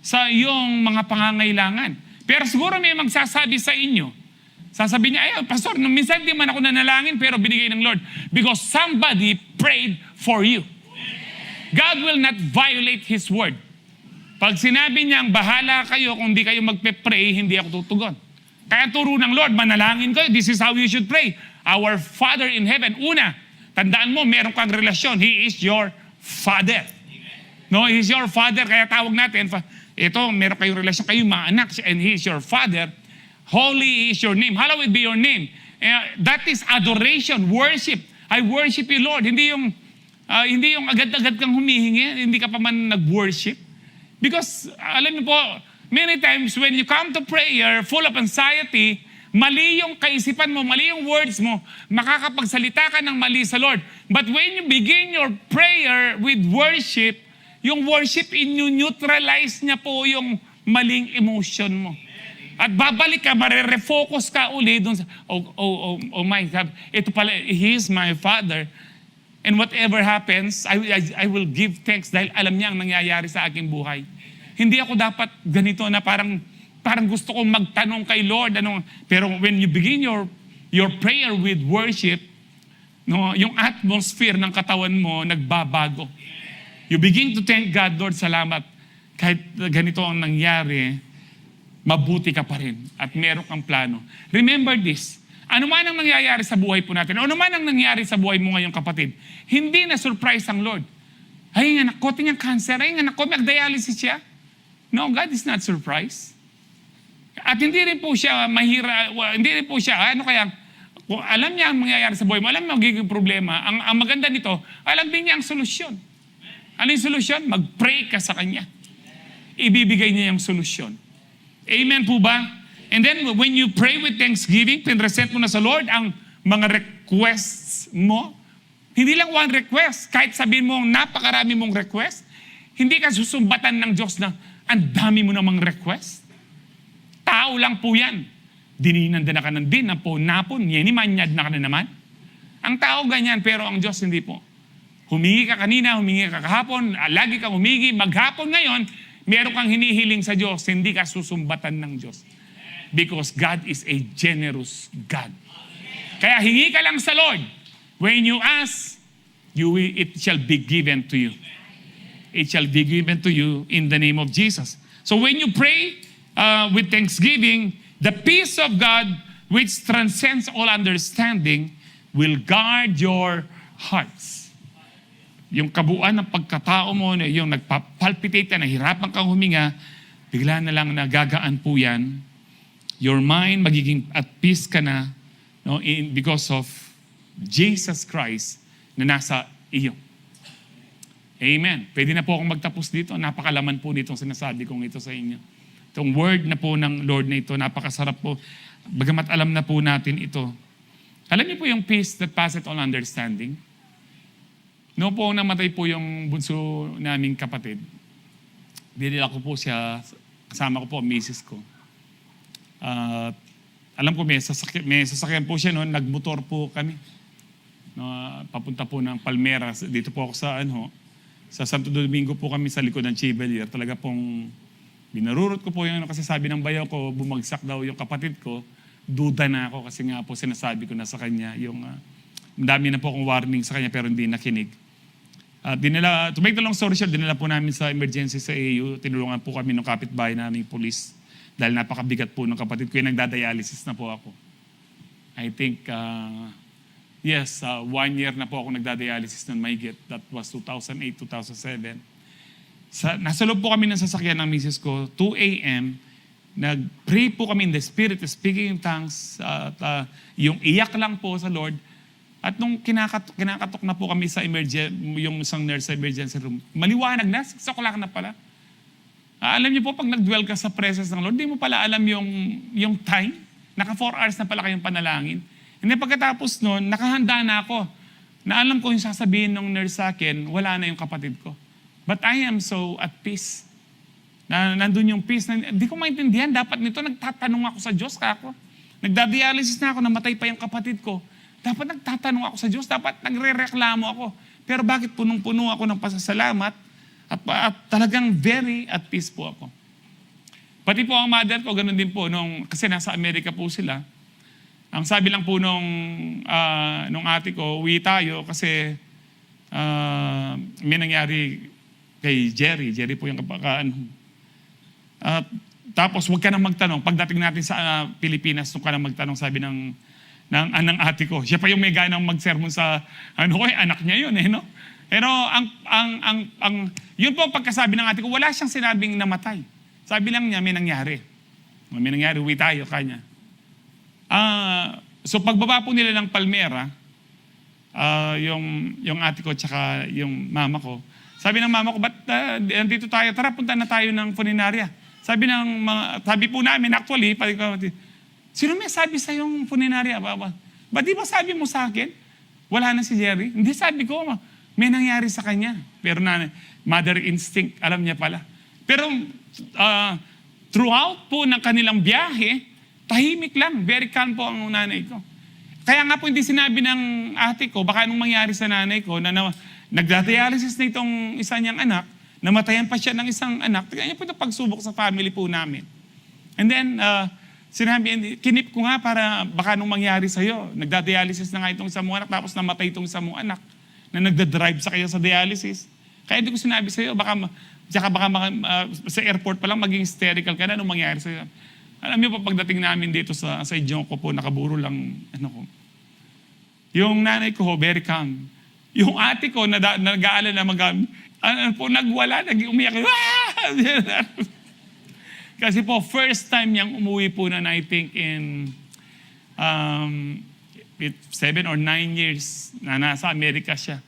sa iyong mga pangangailangan? Pero siguro may magsasabi sa inyo, sasabihin niya, ay, Pastor, minsan di man ako nanalangin pero binigay ng Lord because somebody prayed for you. God will not violate His word. Pag sinabi niyang bahala kayo kung di kayo magpe-pray, hindi ako tutugon. Kaya turo ng Lord, manalangin kayo. This is how you should pray. Our Father in heaven. Una, tandaan mo, meron kang relasyon. He is your Father. No, He is your Father. Kaya tawag natin, ito, meron kayong relasyon, kayong mga anak, and He is your Father. Holy is your name. Hallowed be your name. That is adoration, worship. I worship you, Lord. Hindi yung agad-agad kang humihingi, hindi ka pa man nag-worship. Because, alam niyo po, many times when you come to prayer full of anxiety, mali yung kaisipan mo, mali yung words mo, makakapagsalita ka ng mali sa Lord. But when you begin your prayer with worship, yung worship neutralize niya po yung maling emotion mo. At babalik ka, marere-focus ka uli doon sa, oh my God, ito pala, He is my Father. And whatever happens, I will give thanks dahil alam niya ang nangyayari sa aking buhay. Hindi ako dapat ganito na parang gusto kong magtanong kay Lord. Pero when you begin your prayer with worship, no, yung atmosphere ng katawan mo nagbabago. You begin to thank God, Lord, salamat. Kahit ganito ang nangyari, mabuti ka pa rin at meron kang plano. Remember this, ano man ang nangyayari sa buhay po natin, ano man ang nangyayari sa buhay mo ngayong kapatid, hindi na surprise ang Lord. Ay, anak ko, tingnan cancer. Ay, anak ko, mag-dialysis siya. No, God is not surprised. At hindi rin po siya hindi rin po siya, kung alam niya ang mangyayari sa buhay mo, alam niya ang magiging problema, ang maganda nito, alam din niya ang solusyon. Ano yung solusyon? Mag-pray ka sa Kanya. Ibibigay niya yung solusyon. Amen po ba? And then when you pray with thanksgiving, pinresent mo na sa Lord ang mga requests mo. Hindi lang one request. Kahit sabihin mo napakarami mong request, hindi ka susumbatan ng Diyos na ang dami mo namang request. Tao lang po yan. Dininanda na ka ng din, napon, yenimanyad na ka na naman. Ang tao ganyan, pero ang Diyos hindi po. Humingi ka kanina, humingi ka kahapon, lagi kang humingi, maghapon ngayon, meron kang hinihiling sa Diyos, hindi ka susumbatan ng Diyos. Because God is a generous God. Kaya hingi ka lang sa Lord. When you ask, it shall be given to you. It shall be given to you in the name of Jesus. So when you pray with thanksgiving, the peace of God, which transcends all understanding, will guard your hearts. Yung kabuuan ng pagkatao mo, yung nagpapalpitate ka, nahirapan kang huminga, bigla na lang nagagaan po yan. Your mind, magiging at peace ka na, no, because of Jesus Christ na nasa iyo. Amen. Pwede na po akong magtapos dito. Napakalaman po nitong sinasabi kong ito sa inyo. Itong word na po ng Lord na ito, napakasarap po. Bagamat alam na po natin ito. Alam niyo po yung peace that passeth all understanding? No po, namatay po yung bunso naming kapatid. Binila ko po siya, kasama ko po, misis ko. Alam ko may sasakyan po siya noon, nagmotor po kami. No, papunta po ng Palmera, dito po ako sa Santo Domingo po kami sa likod ng Chevalier. Talaga pong binarurot ko po yung kasi sabi ng bayaw ko, bumagsak daw yung kapatid ko. Duda na ako kasi nga po sinasabi ko na sa kanya yung dami na po akong warning sa kanya pero hindi nakinig. To make the long story short, dinala po namin sa emergency sa AU. Tinulungan po kami ng kapitbahay naming pulis dahil napakabigat po ng kapatid ko. Nagdadialysis na po ako. I think, 1 year na po ako nagdadialysis ng mahigit. That was 2008, 2007. Nasa loob po kami ng sasakyan ng misis ko, 2 a.m., nag-pray po kami in the Spirit, speaking in tongues, yung iyak lang po sa Lord. At nung kinakatok na po kami sa yung isang nurse sa emergency room, maliwanag na, 6 o'clock na pala. Alam niyo po, pag nag-dwell ka sa presence ng Lord, di mo pala alam yung time. Naka 4 hours na pala kayong panalangin. Hindi pagkatapos nun, nakahanda na ako. Na alam ko yung sasabihin ng nurse sa akin, wala na yung kapatid ko. But I am so at peace. Nandun yung peace. Di ko maintindihan, dapat nito nagtatanong ako sa Diyos kako. Nagdadialysis na ako, namatay pa yung kapatid ko. Dapat nagtatanong ako sa Diyos, dapat nagre-reklamo ako. Pero bakit punong-puno ako ng pasasalamat at talagang very at peace po ako. Pati po ang mother ko, ganun din po, kasi nasa Amerika po sila. Ang sabi lang po nung ate ko, uwi tayo kasi may nangyari kay Jerry. Jerry po yung tapos huwag ka nang magtanong. Pagdating natin sa Pilipinas, huwag ka nang magtanong, sabi ng ate ko. Siya pa yung may ganang mag-sermon sa anak niya yun no? Pero yun po pagkasabi ng ate ko, wala siyang sinabing namatay. Sabi lang niya, may nangyari. May nangyari, uwi tayo kanya. So pagbaba po nila ng Palmera, yung ate ko tsaka yung mama ko, sabi ng mama ko, ba't nandito tayo? Tara, punta na tayo ng funeraria. Sabi po namin, actually, sino may sabi sa yung puninarya? Ba't di ba sabi mo sa akin? Wala na si Jerry. Hindi, sabi ko, may nangyari sa kanya. Pero mother instinct, alam niya pala. Pero throughout po ng kanilang biyahe, tahimik lang, very calm po ang nanay ko. Kaya nga po hindi sinabi ng ate ko, baka anong mangyari sa nanay ko, na nagda-dialysis na itong isa niyang anak, namatayan pa siya ng isang anak, kaya po ito pagsubok sa family po namin. And then, kinip ko nga para baka anong mangyari sa'yo. Nagda-dialysis na nga itong isang mong anak, tapos namatay itong isang mong anak na nagda-drive sa kayo sa dialysis. Kaya hindi ko sinabi sa'yo, baka sa airport pa lang maging hysterical ka na anong mangyari sa'yo. Alam niyo po, pagdating namin dito sa Idyong ko nakaburo lang, yung nanay ko, very calm. Yung ate ko, nag-aalala nagwala, nag-umiyak. Kasi po, first time niyang umuwi po na I think in 7 or 9 years na nasa Amerika siya.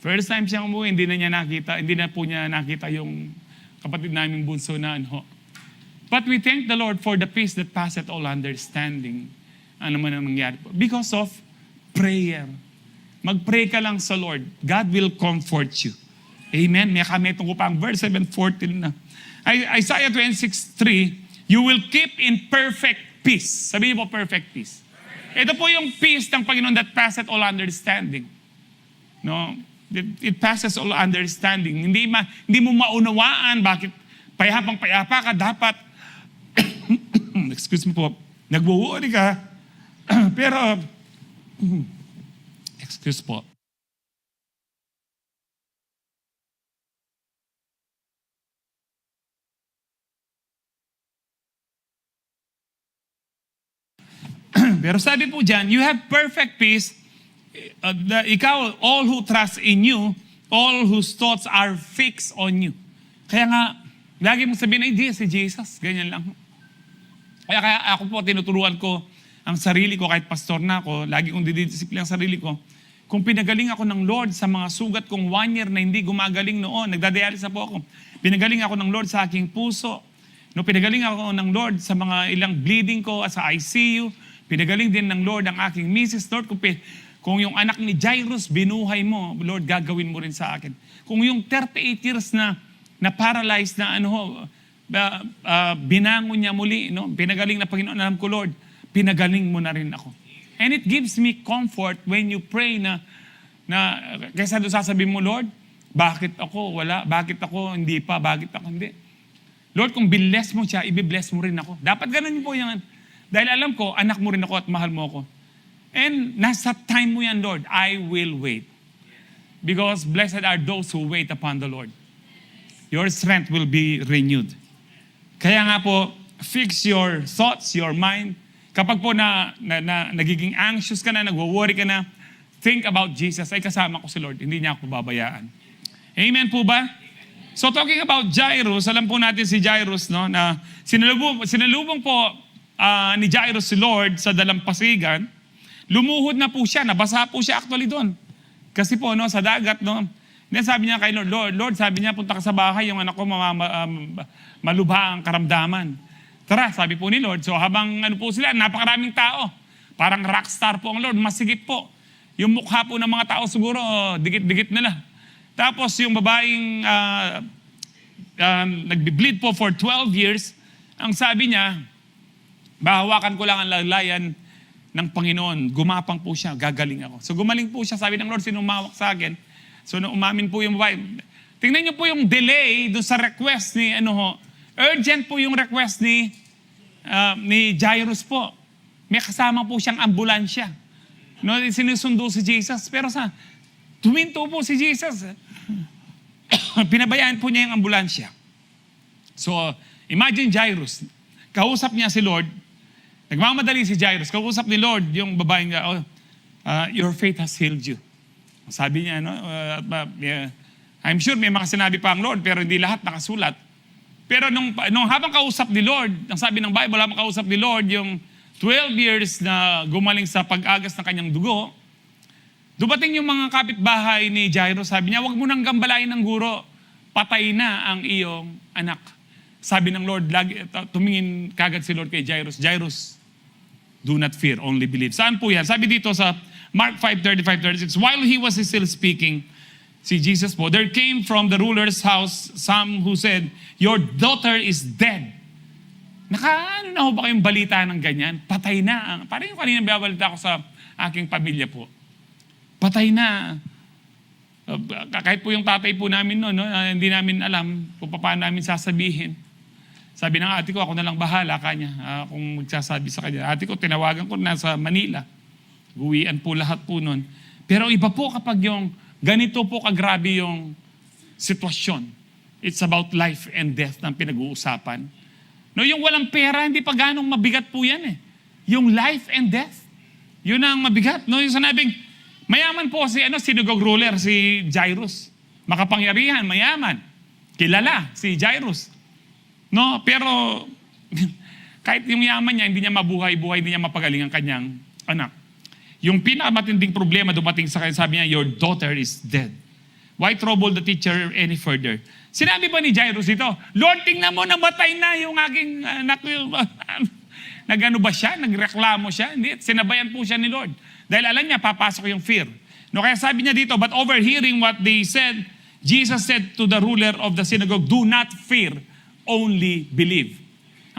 First time siyang umuwi, hindi na po niya nakita yung kapatid naming bunso na But we thank the Lord for the peace that passeth all understanding. Ano man ang nangyari po? Because of prayer. Mag-pray ka lang sa Lord. God will comfort you. Amen? May kametong ko pa ang verse 7:14 na. Isaiah 26:3, you will keep in perfect peace. Sabihin mo, perfect peace. Ito po yung peace ng Panginoon that passeth all understanding. No? It passes all understanding. Hindi mo maunawaan bakit payapang-payapa ka, dapat excuse me po, nagwo-worry ka, pero excuse po. Pero sabi po dyan, you have perfect peace, ikaw, all who trust in you, all whose thoughts are fixed on you. Kaya nga, lagi mong sabihin, ay, si Jesus, ganyan lang. Kaya ako po, tinuturuan ko ang sarili ko, kahit pastor na ako, lagi kong didisiplina ang sarili ko. Kung pinagaling ako ng Lord sa mga sugat kong 1 year na hindi gumagaling noon, nagdadialysis na po ako, pinagaling ako ng Lord sa aking puso. No, pinagaling ako ng Lord sa mga ilang bleeding ko sa ICU. Pinagaling din ng Lord ang aking misis. Lord, kung yung anak ni Jairus, binuhay mo, Lord, gagawin mo rin sa akin. Kung yung 38 years na paralyzed na binangon niya muli, pinagaling na Panginoon, alam ko, Lord, pinagaling mo na rin ako. And it gives me comfort when you pray na kaysa doon sasabihin mo, Lord, bakit ako wala? Bakit ako hindi pa? Bakit ako hindi? Lord, kung bless mo siya, i-bless mo rin ako. Dapat ganun po yan. Dahil alam ko, anak mo rin ako at mahal mo ako. And nasa time mo yan, Lord, I will wait. Because blessed are those who wait upon the Lord. Your strength will be renewed. Kaya nga po, fix your thoughts, your mind. Kapag po nagiging anxious ka na, nagwo-worry ka na, think about Jesus. Ay, kasama ko si Lord. Hindi niya ako babayaan. Amen po ba? So talking about Jairus, alam po natin si Jairus, na sinalubong po ni Jairus si Lord sa dalampasigan. Lumuhod na po siya, nabasa po siya actually doon. Kasi po, sa dagat, Then sabi niya kay Lord, sabi niya, punta ka sa bahay, yung anak ko malubha ang karamdaman. Tara, sabi po ni Lord. So habang po sila, napakaraming tao. Parang rockstar po ang Lord, masigip po. Yung mukha po ng mga tao siguro, dikit-dikit nila. Tapos yung babaeng nagbi-bleed po for 12 years, ang sabi niya, bahawakan ko lang ang laglayan ng Panginoon. Gumapang po siya, gagaling ako. So gumaling po siya, sabi ng Lord, sino umawak sa akin? So umamin po yung babae. Tingnan niyo po yung delay doon sa request ni urgent po yung request ni Jairus po. May kasama po siyang ambulansya. Sinusundo si Jesus. Pero tuminto po si Jesus. Pinabayaan po niya yung ambulansya. So, imagine Jairus. Kausap niya si Lord. Nagmamadali si Jairus. Kausap ni Lord yung babae niya, your faith has healed you. Sabi niya, I'm sure may makasinabi pa ang Lord, pero hindi lahat nakasulat. Pero nung habang kausap ni Lord, ang sabi ng Bible, habang kausap ni Lord, yung 12 years na gumaling sa pag-agas ng kanyang dugo, dumating yung mga kapitbahay ni Jairus, sabi niya, huwag mo nang gambalain ng guro, patay na ang iyong anak. sabi ng Lord, tumingin kagad si Lord kay Jairus, Jairus, do not fear, only believe. Saan po yan? Sabi dito sa Mark 5:35-36, while he was still speaking, si Jesus po, there came from the ruler's house some who said, your daughter is dead. Ano na ho ba kayong balita ng ganyan? Patay na. Parang yung kanina babalita ko sa aking pamilya po. Patay na. Kahit po yung tatay po namin noon, hindi namin alam kung paano namin sasabihin. Sabi ng ate ko, ako na lang bahala kanya kung magsasabi sa kanya. Ate ko, tinawagan ko nasa Manila. Uwian po lahat po noon. Pero iba po kapag yung ganito po kagrabe yung sitwasyon. It's about life and death na pinag-uusapan. No, yung walang pera, hindi pa ganong mabigat po yan eh. Yung life and death, yun ang mabigat. No, yung sanabing, mayaman po si synagogue ruler, si Jairus. Makapangyarihan, mayaman. Kilala, si Jairus. No, pero kahit yung yaman niya, hindi niya mabuhay-buhay, hindi niya mapagaling ang kanyang anak. Yung pinakamatinding problema dumating sa kanya, sabi niya, your daughter is dead. Why trouble the teacher any further? Sinabi ba ni Jairus ito, Lord, tingnan mo, namatay na yung aking anak. Nagano ba siya? Nagreklamo siya? Hindi, sinabayan po siya ni Lord. Dahil alam niya, papasok yung fear. No, kaya sabi niya dito, but overhearing what they said, Jesus said to the ruler of the synagogue, do not fear, only believe.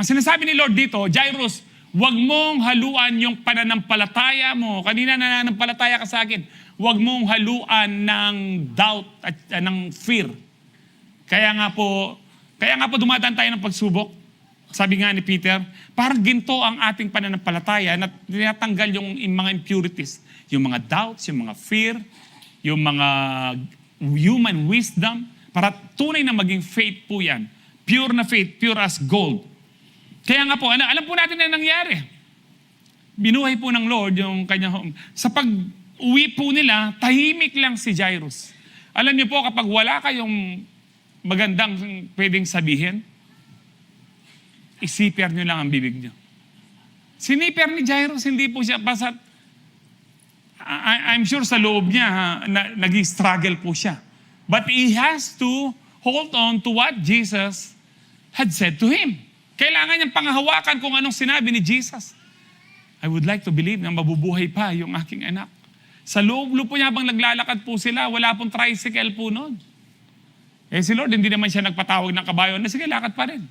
Ang sinasabi ni Lord dito, Jairus, huwag mong haluan yung pananampalataya mo. Kanina nananampalataya ka sa akin. Huwag mong haluan ng doubt at ng fear. Kaya nga po dumadaan tayo ng pagsubok. Sabi nga ni Peter, parang ginto ang ating pananampalataya na tinatanggal yung mga impurities. Yung mga doubts, yung mga fear, yung mga human wisdom, para tunay na maging faith po yan. Pure na faith, pure as gold. Kaya nga po, alam po natin na nangyari. Binuhay po ng Lord yung kanyang home. Sa pag-uwi po nila, tahimik lang si Jairus. Alam niyo po, kapag wala kayong magandang pwedeng sabihin, isiper niyo lang ang bibig niyo. Siniper ni Jairus, hindi po siya basta, I'm sure sa loob niya, nag-struggle po siya. But he has to hold on to what Jesus had said to him. Kailangan niyang pangahawakan kung anong sinabi ni Jesus. I would like to believe na mabubuhay pa yung aking anak. Sa loob po niya habang naglalakad po sila, wala pong tricycle po noon. Si Lord, hindi naman siya nagpatawag ng kabayo na sige, lakad pa rin.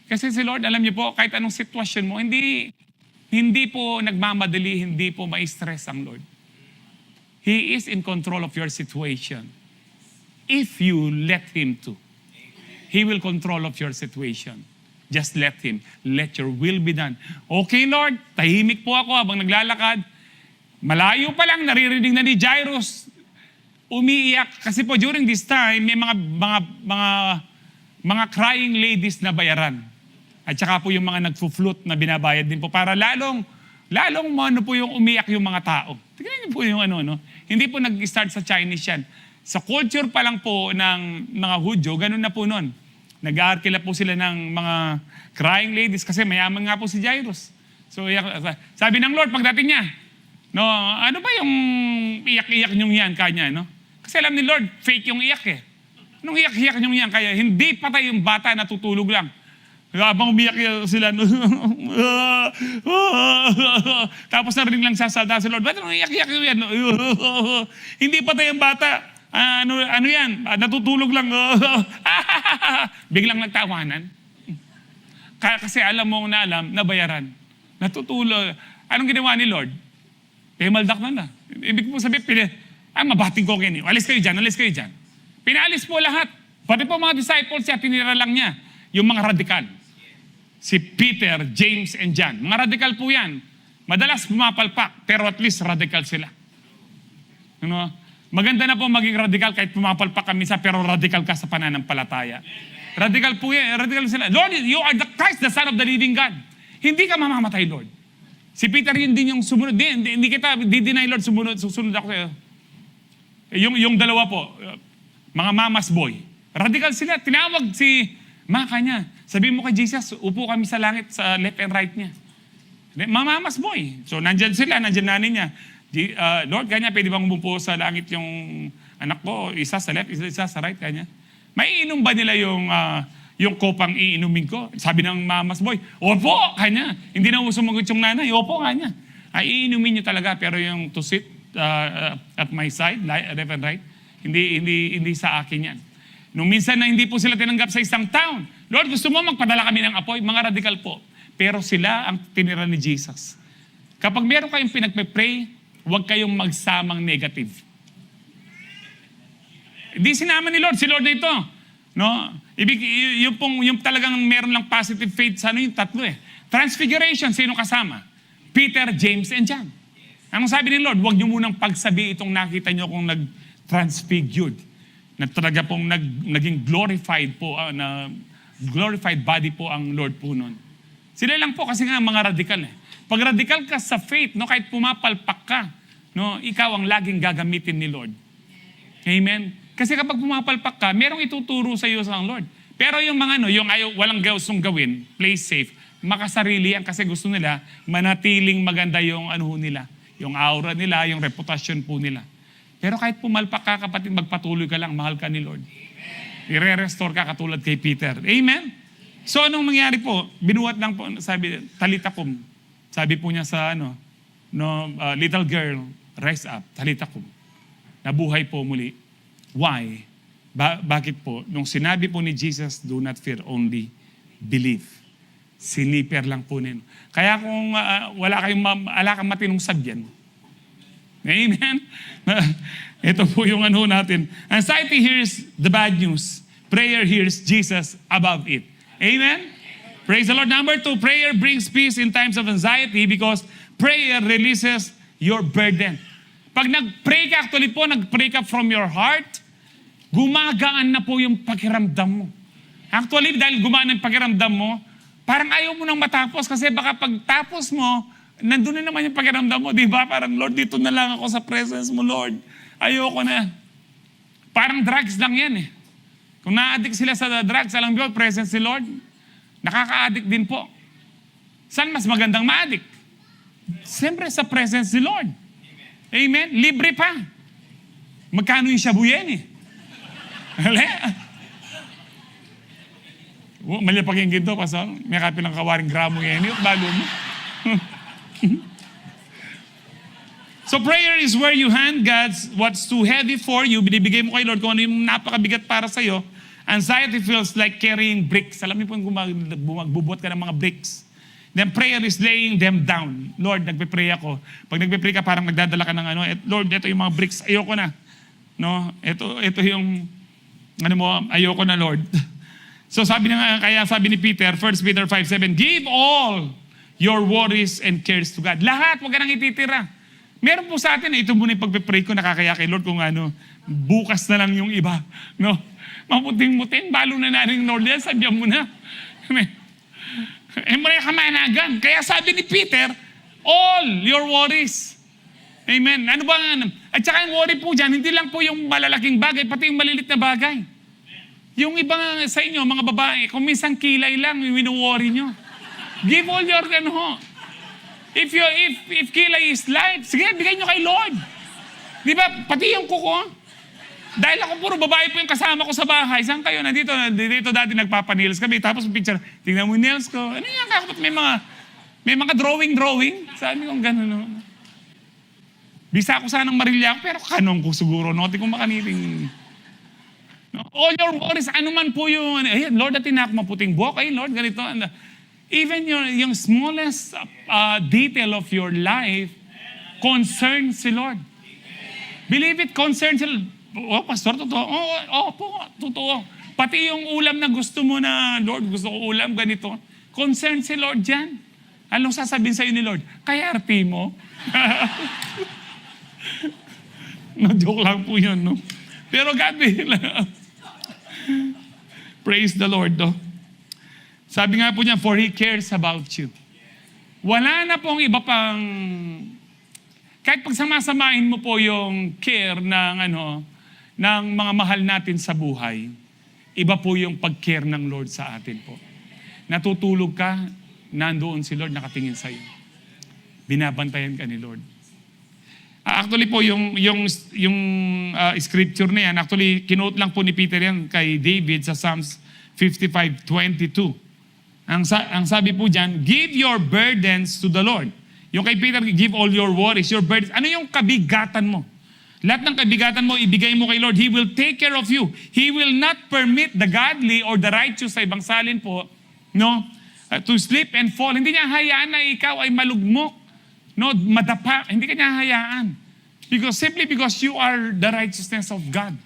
Kasi si Lord, alam niyo po, kahit anong sitwasyon mo, hindi po nagmamadali, hindi po ma-stress ang Lord. He is in control of your situation. If you let Him to, He will control of your situation. Just let Him. Let your will be done. Okay, Lord, tahimik po ako habang naglalakad. Malayo pa lang, naririnig na ni Jairus. Umiiyak. Kasi po during this time, may mga crying ladies na bayaran. At saka po yung mga nagfuflute na binabayad din po para lalong po yung umiyak yung mga tao. Tignan niyo po yung no? Hindi po nag-start sa Chinese yan. Sa culture pa lang po ng mga Hudyo, ganun na po nun. Nag-aarkila po sila ng mga crying ladies kasi mayaman nga po si Jairus. So sabi ng Lord pagdating niya, no, ano ba yung iyak-iyak niyong yan kanya, no? Kasi alam ni Lord, fake yung iyak eh. Anong iyak-iyak niyong yan? Kaya hindi patay yung bata, natutulog lang. Habang umiyak sila, tapos narinig lang sasalta si Lord, ba't anong iyak-iyak yung yan? Hindi patay yung bata. Ano yan? Natutulog lang. Biglang nagtawanan. Kasi alam mo na nabayaran. Natutulog. Anong ginawa ni Lord? Pemaldak na. Ibig mo sabihin, mabating ko kayo. Alis kayo dyan. Pinaalis po lahat. Pati po mga disciples siya, tinira lang niya. Yung mga radikal. Si Peter, James, and John. Mga radikal po yan. Madalas pumapalpak, pero at least radikal sila. Ano? Maganda na po maging radikal kahit pumapalpak kami pero radikal ka sa pananampalataya. Radikal po yan. Radikal sila. Lord, you are the Christ, the Son of the living God. Hindi ka mamamatay, Lord. Si Peter yun din yung sumunod. Hindi kita di-deny, Lord, susunod ako sa'yo. Yung dalawa po, mga mamas boy. Radikal sila. Tinawag si Maka niya. Sabihin mo kay Jesus, upo kami sa langit, sa left and right niya. Mamamas boy. So, nandyan sila, nandyan nanin niya. Lord, kanya, pwede bang umupo sa langit yung anak ko? Isa sa left, isa sa right, kanya. Maiinom ba nila yung kopang iinumin ko. Sabi ng mamas boy, opo, kanya. Hindi na sumagot yung nanay, opo, kanya. Ay, iinumin nyo talaga, pero yung to sit at my side, left and right, hindi sa akin yan. Nung minsan na hindi po sila tinanggap sa isang town, Lord, gusto mo magpadala kami ng apoy? Mga radikal po. Pero sila ang tinira ni Jesus. Kapag meron kayong pinagpe-pray, huwag kayong magsamang negative. Hindi sinama ni Lord, si Lord na ito. No? Yung talagang meron lang positive faith, yung tatlo eh. Transfiguration, sino kasama? Peter, James, and John. Anong sabi ni Lord? Huwag niyo munang pagsabi itong nakita niyo kung nag-transfigured. Na talaga pong naging glorified po, na glorified body po ang Lord po nun. Sila lang po kasi nga mga radikal eh. Pag radikal ka sa faith, no, kahit pumapalpak ka, no, ikaw ang laging gagamitin ni Lord. Amen? Kasi kapag pumapalpak ka, merong ituturo sa iyo sa Lord. Pero yung mga yung walang gustong gawin, play safe, makasarili yan kasi gusto nila manatiling maganda yung nila, yung aura nila, yung reputasyon po nila. Pero kahit pumalpak ka, kapatid, magpatuloy ka lang, mahal ka ni Lord. I-restore ka katulad kay Peter. Amen? So anong mangyari po? Binuhat lang po, sabi, talitakum. Sabi po niya sa little girl, rise up, talitakum. Nabuhay po muli. Why? Bakit po? Nung sinabi po ni Jesus, do not fear, only believe. Siniper lang po nino. Kaya kung wala kang matinong sabyan, amen? Ito po yung natin. Anxiety hears the bad news. Prayer hears Jesus above it. Amen? Praise the Lord. Number 2, prayer brings peace in times of anxiety because prayer releases your burden. Pag nag-pray ka, actually po, nag-pray ka from your heart, gumagaan na po yung pakiramdam mo. Actually, dahil gumaan ang pakiramdam mo, parang ayaw mo nang matapos kasi baka pagtapos mo, nandun na naman yung pakiramdam mo, di ba? Parang, Lord, dito na lang ako sa presence mo, Lord. Ayoko na. Parang drugs lang yan eh. Kung na-addict sila sa drugs, alam mo, presence ni Lord, nakaka-addict din po. Saan mas magandang ma-addict? Siyempre sa presence ni Lord. Amen? Libre pa. Magkano yung shabu yan eh? Mali pakinggan to, pasal. May kapi ng kawaring gramo yan. Yung bago mo. So prayer is where you hand God's what's too heavy for you. Binibigay mo kay Lord kung ano yung napakabigat para sa'yo. Anxiety feels like carrying bricks. Alam niyo po yung magbubuhat ka ng mga bricks. Then prayer is laying them down. Lord, nagpe-pray ako. Pag nagpe-pray ka, parang nagdadala ka ng Lord, ito yung mga bricks. Ayoko na. No? Ito yung, ayoko na, Lord. So kaya sabi ni Peter, 1 Peter 5:7, give all your worries and cares to God. Lahat, huwag ka nang ititira. Meron po sa atin, ito muna yung pagpe-pray ko, nakakaya kay Lord kung bukas na lang yung iba. No? Maputing-muting, balo na natin Lord yan, sabihan mo na. Muna kamanagan. Kaya sabi ni Peter, all your worries. Amen. Ano ba At saka yung worry po dyan, hindi lang po yung malalaking bagay, pati yung malilit na bagay. Yung iba sa inyo, mga babae, kung minsan kilay lang, yung winu-worry nyo. Give all your, if kilay is life, sige, bigay nyo kay Lord. Di ba? Pati yung kuko. Dahil ako puro babae po yung kasama ko sa bahay. Saan kayo? Nandito dati nagpapanils kami. Tapos picture, tingnan mo yung nails ko. Ano yan? Kakapot may mga drawing. Sabi ko, gano'n. Bisa ko sanang marilya ako, pero kanong ko siguro. Noti ko makaniling. No? All your worries, ano man po yung, Lord, dati na ako maputing buhok. Lord, ganito. Even yung smallest detail of your life concerns si Lord. Believe it, concerns si Lord. Pastor, totoo. Totoo. Pati yung ulam na gusto mo na, Lord, gusto ko ulam, ganito. Concern si Lord dyan. Anong sasabihin sa'yo ni Lord? Kaya arte mo. No, joke lang po yun, no? Pero God will. Praise the Lord, no? Sabi nga po niya, for He cares about you. Wala na pong iba pang, kahit pagsamasamahin mo po yung care ng mga mahal natin sa buhay, iba po yung pag-care ng Lord sa atin po. Natutulog ka, nandoon si Lord nakatingin sa iyo. Binabantayan ka ni Lord. Actually po, yung scripture na yan, actually, kinote lang po ni Peter yan kay David sa Psalms 55:22. Ang sabi po dyan, give your burdens to the Lord. Yung kay Peter, give all your worries, your burdens. Ano yung kabigatan mo? Lahat ng kabigatan mo, ibigay mo kay Lord. He will take care of you. He will not permit the godly or the righteous, sa ibang salin po, to slip and fall. Hindi niya hayaan na ikaw ay malugmok, madapa. Hindi ka niya hayaan. Simply because you are the righteousness of God.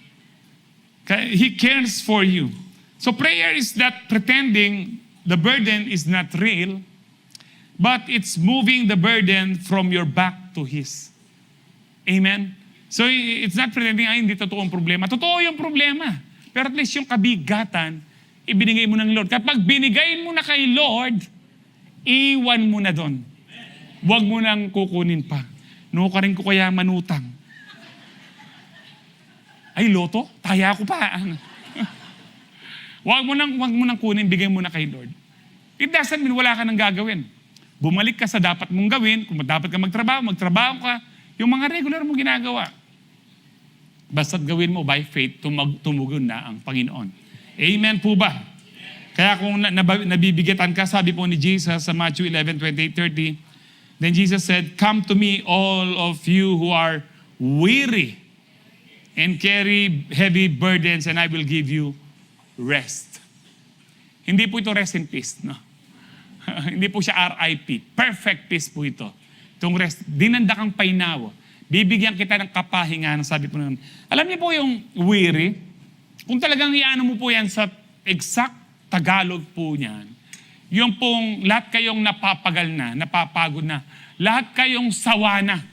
He cares for you. So prayer is not pretending the burden is not real, but it's moving the burden from your back to His. Amen? So it's not pretending, hindi totoo ang problema. Totoo yung problema. Pero at least yung kabigatan, ibinigay mo ng Lord. Kapag binigay mo na kay Lord, iwan mo na doon. Huwag mo nang kukunin pa. Ka rin ko kaya manutang. Ay, loto? Taya ko pa. Huwag mo nang kunin, bigay mo na kay Lord. It doesn't mean wala ka nang gagawin. Bumalik ka sa dapat mong gawin. Kung dapat ka magtrabaho ka. Yung mga regular mong ginagawa. Basta't gawin mo by faith, tumugon na ang Panginoon. Amen po ba? Kaya kung nabibigatan ka, sabi po ni Jesus sa Matthew 11:28-30, then Jesus said, come to me all of you who are weary and carry heavy burdens, and I will give you rest. Hindi po ito rest in peace, no? Hindi po siya RIP. Perfect peace po ito. Itong rest, dinanda kang painawa. Bibigyan kita ng kapahingan, sabi po naman. Alam niyo po yung weary, kung talagang iano mo po yan sa exact Tagalog po niyan, yung pong lahat kayong napapagal na, napapagod na, lahat kayong sawa na,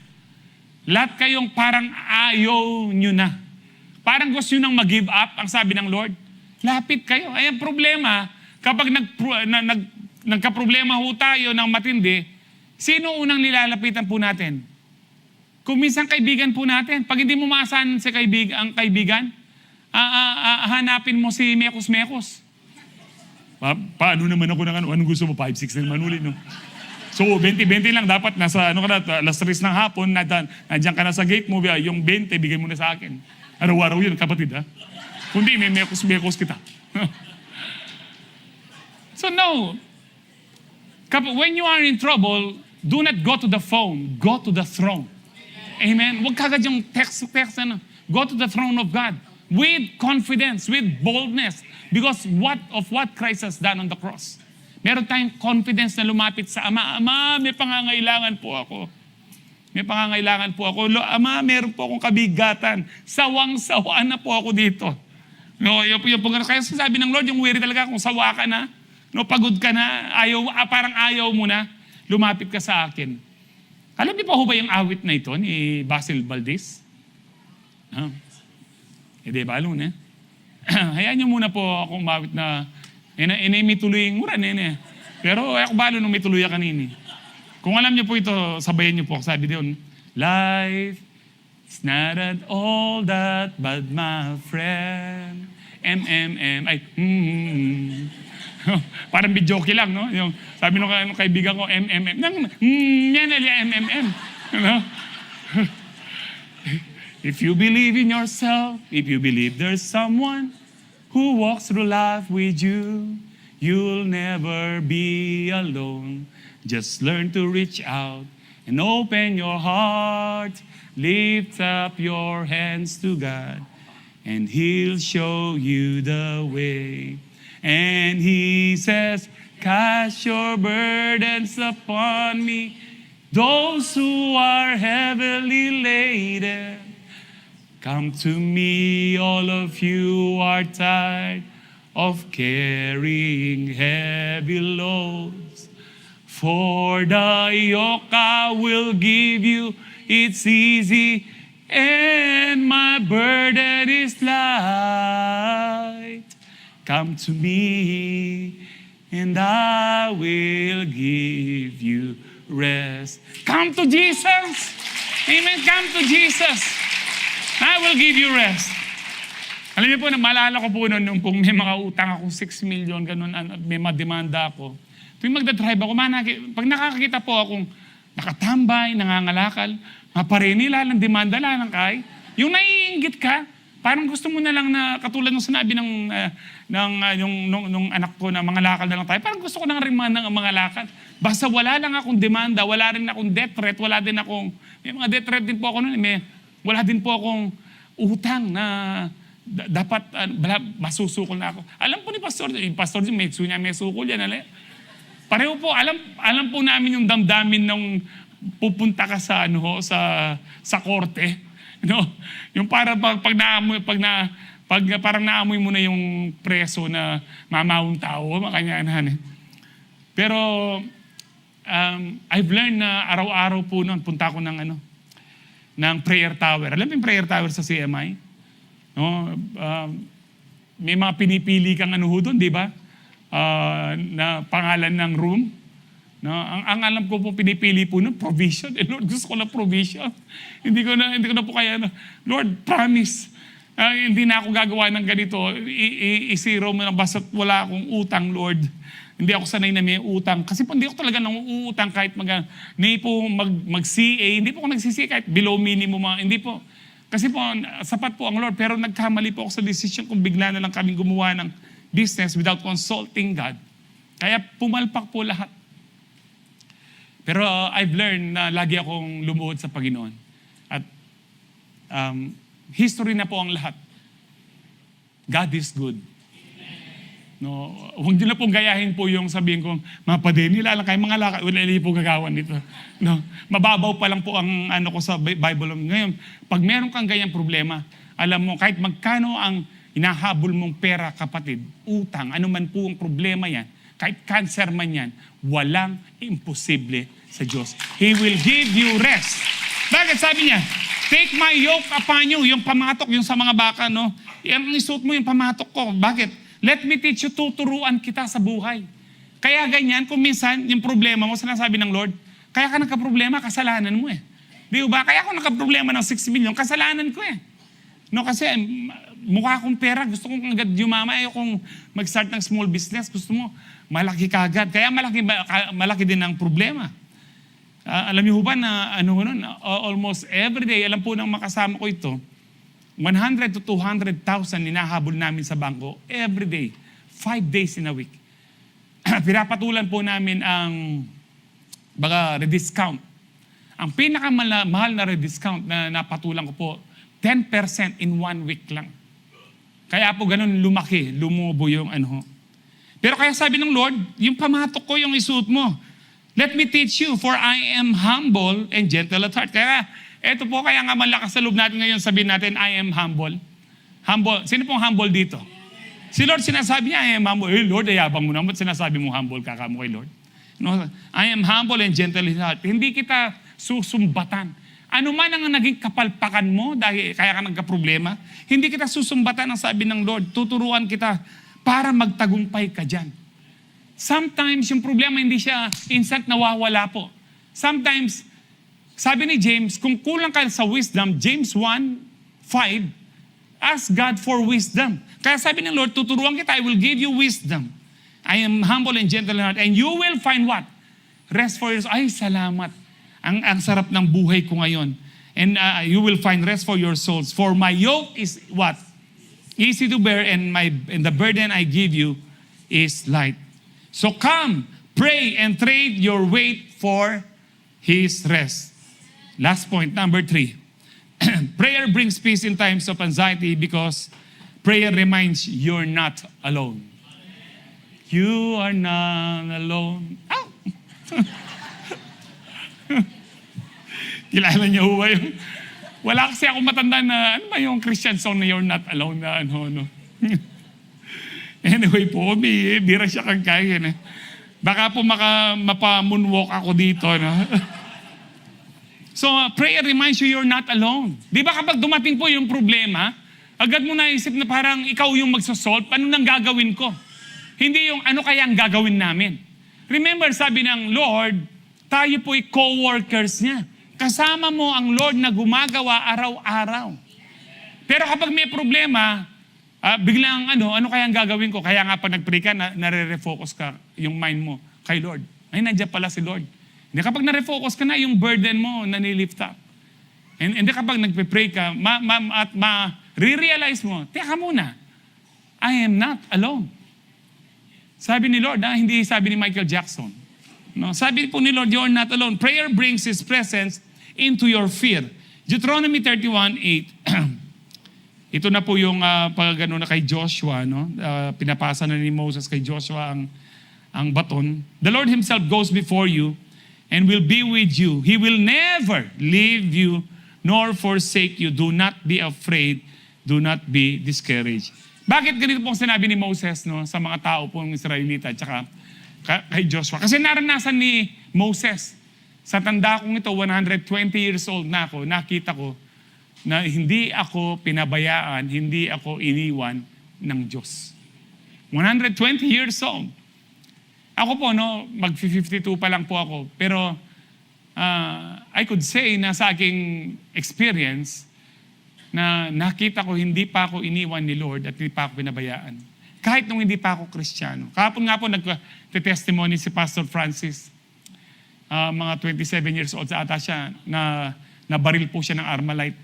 lahat kayong parang ayaw nyo na. Parang gusto nyo nang mag-give up, ang sabi ng Lord. Lapit kayo. Ay, ang problema, kapag nagka-problema ho tayo ng matindi, sino unang nilalapitan po natin? Kung minsan kaibigan po natin, pag hindi mo maasahan si ang kaibigan, hanapin mo si Mekos-Mekos. Paano naman ako ng anong gusto mo? 5-6 na naman ulit, no? So, 20-20 lang. Dapat nasa, alas 3 ng hapon, nandiyan ka na sa gate mo, yung 20, bigay mo na sa akin. Araw-araw yun, kapatid, ha? Kundi, may mekos-mekos kita. So, no. When you are in trouble, do not go to the phone. Go to the throne. Amen? Huwag kagad yung text. Go to the throne of God. With confidence, with boldness. Because of what Christ has done on the cross. Meron tayong confidence na lumapit sa Ama. Ama, may pangangailangan po ako. Ama, meron po akong kabigatan. Sawang-sawa na po ako dito. Kaya sabi ng Lord, yung weary talaga, kung sawa ka na, pagod ka na, parang ayaw mo na, lumapit ka sa akin. Alam niyo pa ho ba yung awit na ito ni Basil Valdez? Di ba, Lune? Hayaan niyo muna po akong mawit na may tuloy yung uran. Pero ako balo nung may tuloy kanini. Kung alam niyo po ito, sabayan niyo po. Sabi doon, life is not at all that bad, my friend. Parang bidyoke lang, no? Yung, sabi nung kaibigan ko, yan, If you believe in yourself, if you believe there's someone who walks through life with you, you'll never be alone. Just learn to reach out and open your heart. Lift up your hands to God, and He'll show you the way. And He says, cast your burdens upon me, those who are heavily laden. Come to me, all of you who are tired of carrying heavy loads. For the yoke I will give you, it's easy, and my burden is light. Come to me, and I will give you rest. Come to Jesus. Amen. Come to Jesus. I will give you rest. Alam niyo po, maalala ko po noon, nung may mga utang ako, 6 million, ganun, may mademanda ako. Tuwing magdadrive ako, pag nakakakita po akong nakatambay, nangangalakal, maparini lang, demanda lang kay, yung naiinggit ka, Parang gusto mo na lang na, katulad ng sinabi nung anak ko na mga lakal na lang tayo, parang gusto ko na rin ng mga lakal. Basta wala lang akong demanda, wala rin akong death threat, may mga death threat din po ako noon, wala din po akong utang na dapat masusukol na ako. Alam po ni Pastor, yung Pastor may sukol yan. Pareho po, alam po namin yung damdamin nung pupunta ka sa korte. Yung para parang naamoy mo na yung preso na mamawang tao, makanyanan. Pero I've learned na araw-araw po noon, punta ako ng prayer tower. Alam mo yung prayer tower sa CMI? May mga pinipili kang doon, di ba? Na pangalan ng room. Ang alam ko po pinipili po ng provision. Lord, gusto ko na provision. Hindi ko na po kaya, Lord, promise. Hindi na ako gagawa ng ganito. I-zero mo na basta wala akong utang, Lord. Hindi ako sanay na may utang. Kasi po hindi ako talaga nang-uutang kahit mag-CA. Hindi po ako nag-CA kahit below minimum. Hindi po. Kasi po, sapat po ang Lord. Pero nagkamali po ako sa decision kung bigla na lang kaming gumawa ng business without consulting God. Kaya pumalpak po lahat. Pero I've learned na lagi akong lumuhod sa Panginoon. At history na po ang lahat. God is good. Huwag nyo na pong gayahin po yung sabihin ko, mapade, nila lang kayo mga lakad, wala po gagawan dito. Mababaw pa lang po ang ko sa Bible. Ngayon, pag meron kang ganyang problema, alam mo, kahit magkano ang inahabol mong pera, kapatid, utang, ano man po ang problema yan, kahit cancer man yan, walang imposible sa Diyos. He will give you rest. Bakit? Sabi niya, take my yoke upon you, yung pamatok, yung sa mga baka, Yung isuot mo yung pamatok ko. Bakit? Let me teach you, tuturuan kita sa buhay. Kaya ganyan, kung minsan, yung problema mo, sinasabi ng Lord, kaya ka nagka-problema, kasalanan mo Di ba? Kaya ako nagka-problema ng 6 million, kasalanan ko kasi mukha akong pera, gusto kong agad yumama, ayokong mag-start ng small business, gusto mo, malaki kagad. Kaya malaki din ang problema. Alam niyo ba na almost every day, alam po ng makasama ko ito, 100 to 200,000 ninahabol namin sa bangko every day, 5 days in a week. Pinapatulan po namin ang rediscount. Ang pinakamahal na rediscount na napatulan ko po, 10% in 1 week lang. Kaya po ganun lumubo yung Pero kaya sabi ng Lord, yung pamatok ko, yung isuot mo. Let me teach you, for I am humble and gentle at heart. Kaya, eto po, kaya nga malakas sa loob natin ngayon, sabihin natin, I am humble. Humble. Sino pong humble dito? Si Lord sinasabi niya, I am humble. Lord, ayabang mo naman, sinasabi mo humble ka mo kay Lord. I am humble and gentle at heart. Hindi kita susumbatan. Ano man ang naging kapalpakan mo, dahil kaya ka nagka-problema, hindi kita susumbatan ang sabi ng Lord, tuturuan kita para magtagumpay ka dyan. Sometimes, yung problema hindi siya instant nawawala po. Sometimes, sabi ni James, kung kulang ka sa wisdom, James 1:5, ask God for wisdom. Kaya sabi ng Lord, tuturuan kita, I will give you wisdom. I am humble and gentle in heart, and you will find what? Rest for your soul. Ay, salamat. Ang sarap ng buhay ko ngayon. And you will find rest for your souls. For my yoke is what? Easy to bear, and the burden I give you is light. So come, pray, and trade your weight for His rest. Last point, number 3. Prayer brings peace in times of anxiety because prayer reminds you're not alone. You are not alone. Ow! Kilala niyo ba yung... Wala kasi ako matanda na, ano ba yung Christian song na you're not alone na Anyway po, bira siya kang kaya. Baka po mapa-moonwalk ako dito. So, prayer reminds you you're not alone. Di ba kapag dumating po yung problema, agad mo naisip na parang ikaw yung magsosolve, ano nang gagawin ko? Hindi yung ano kaya ang gagawin namin. Remember, sabi ng Lord, tayo po'y co-workers niya. Kasama mo ang Lord na gumagawa araw-araw. Pero kapag may problema, biglang ano kaya ang gagawin ko? Kaya nga pag nag-pray ka, nare-refocus ka yung mind mo kay Lord. Ay, nandiyan pala si Lord. Hindi kapag nare-focus ka na, yung burden mo nanilift up. Hindi kapag nagpe-pray ka, re-realize mo, teka muna, I am not alone. Sabi ni Lord, hindi sabi ni Michael Jackson. No, sabi po ni Lord, you are not alone. Prayer brings His presence into your fear. Deuteronomy 31:8. Ito na po yung pagano na kay Joshua, no? Pinapasa na ni Moses kay Joshua ang baton. The Lord Himself goes before you and will be with you. He will never leave you nor forsake you. Do not be afraid. Do not be discouraged. Bakit ganito pong sinabi ni Moses, no, sa mga tao pong Israelita at saka kay Joshua? Kasi naranasan ni Moses. Sa tanda kong ito, 120 years old na ako, nakita ko na hindi ako pinabayaan, hindi ako iniwan ng Diyos. 120 years old. Ako po, no, mag-52 pa lang po ako. Pero I could say na sa aking experience, na nakita ko hindi pa ako iniwan ni Lord at hindi pa ako pinabayaan. Kahit nung hindi pa ako Kristiyano. Kahapon nga po nag-testimony si Pastor Francis. Mga 27 years old sa ata siya na nabaril po siya ng Armalite.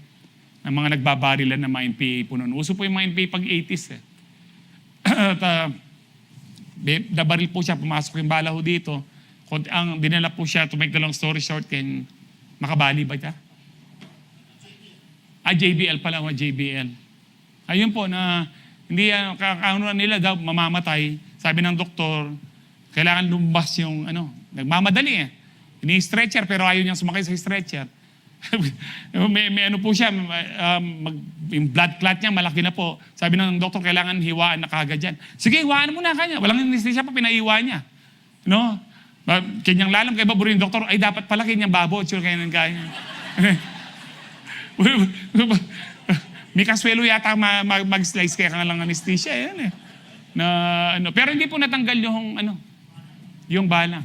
Ng mga nagbabarilan ng mga NPA po noon. Uso po yung mga NPA pag 80s eh. At nabaril po siya, pumasok yung bala ho dito. Ang dinala po siya, to make the long story short, makabali ba siya? JBL pala, JBL. Ayun po na hindi kakaunan nila daw mamamatay. Sabi ng doktor, kailangan lumabas yung nagmamadali eh. Ini-stretcher pero ayaw niyang sumakay sa stretcher. may ano po siya, yung blood clot niya malaki na po. Sabi ng doktor, kailangan hiwaan na kagad yan. Sige, hiwaan mo na kanya. Walang anesthesia pa, pinaiwa niya. No? Kanyang lalam kay baburo yung doktor, ay dapat pala kanyang babo. Sure kanya ng kanya. May kaswelo yata mag-slice kaya lang anesthesia yan eh. Pero hindi po natanggal yung bala.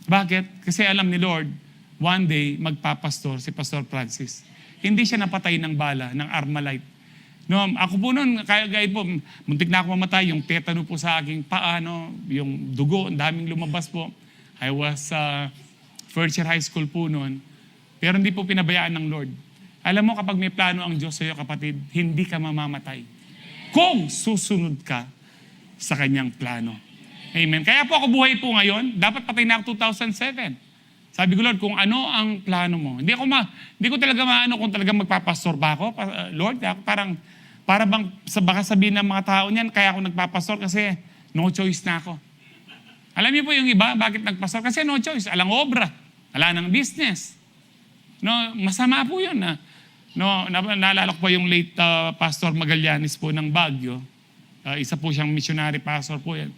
Bakit? Kasi alam ni Lord, one day magpapastor si Pastor Francis. Hindi siya napatay ng bala, ng Armalite. No, ako po noon, kaya po, muntik na ako mamatay, yung tetano po sa aking paa, yung dugo, ang daming lumabas po. I was first year high school po noon. Pero hindi po pinabayaan ng Lord. Alam mo, kapag may plano ang Diyos sa'yo, kapatid, hindi ka mamamatay. Kung susunod ka sa kanyang plano. Amen. Kaya po ako buhay po ngayon, dapat patay na ako 2007. Sabi ko, Lord, kung ano ang plano mo. Hindi ko talaga maano kung talaga magpapastor ba ako. Lord, para bang baka sabihin ng mga tao niyan, kaya ako nagpapastor kasi no choice na ako. Alam niyo po yung iba, bakit nagpastor? Kasi no choice. Alang obra. Ala ng business. No, masama po yun. Naalala ko po yung late Pastor Magallanes po ng Baguio. Isa po siyang missionary pastor po yan.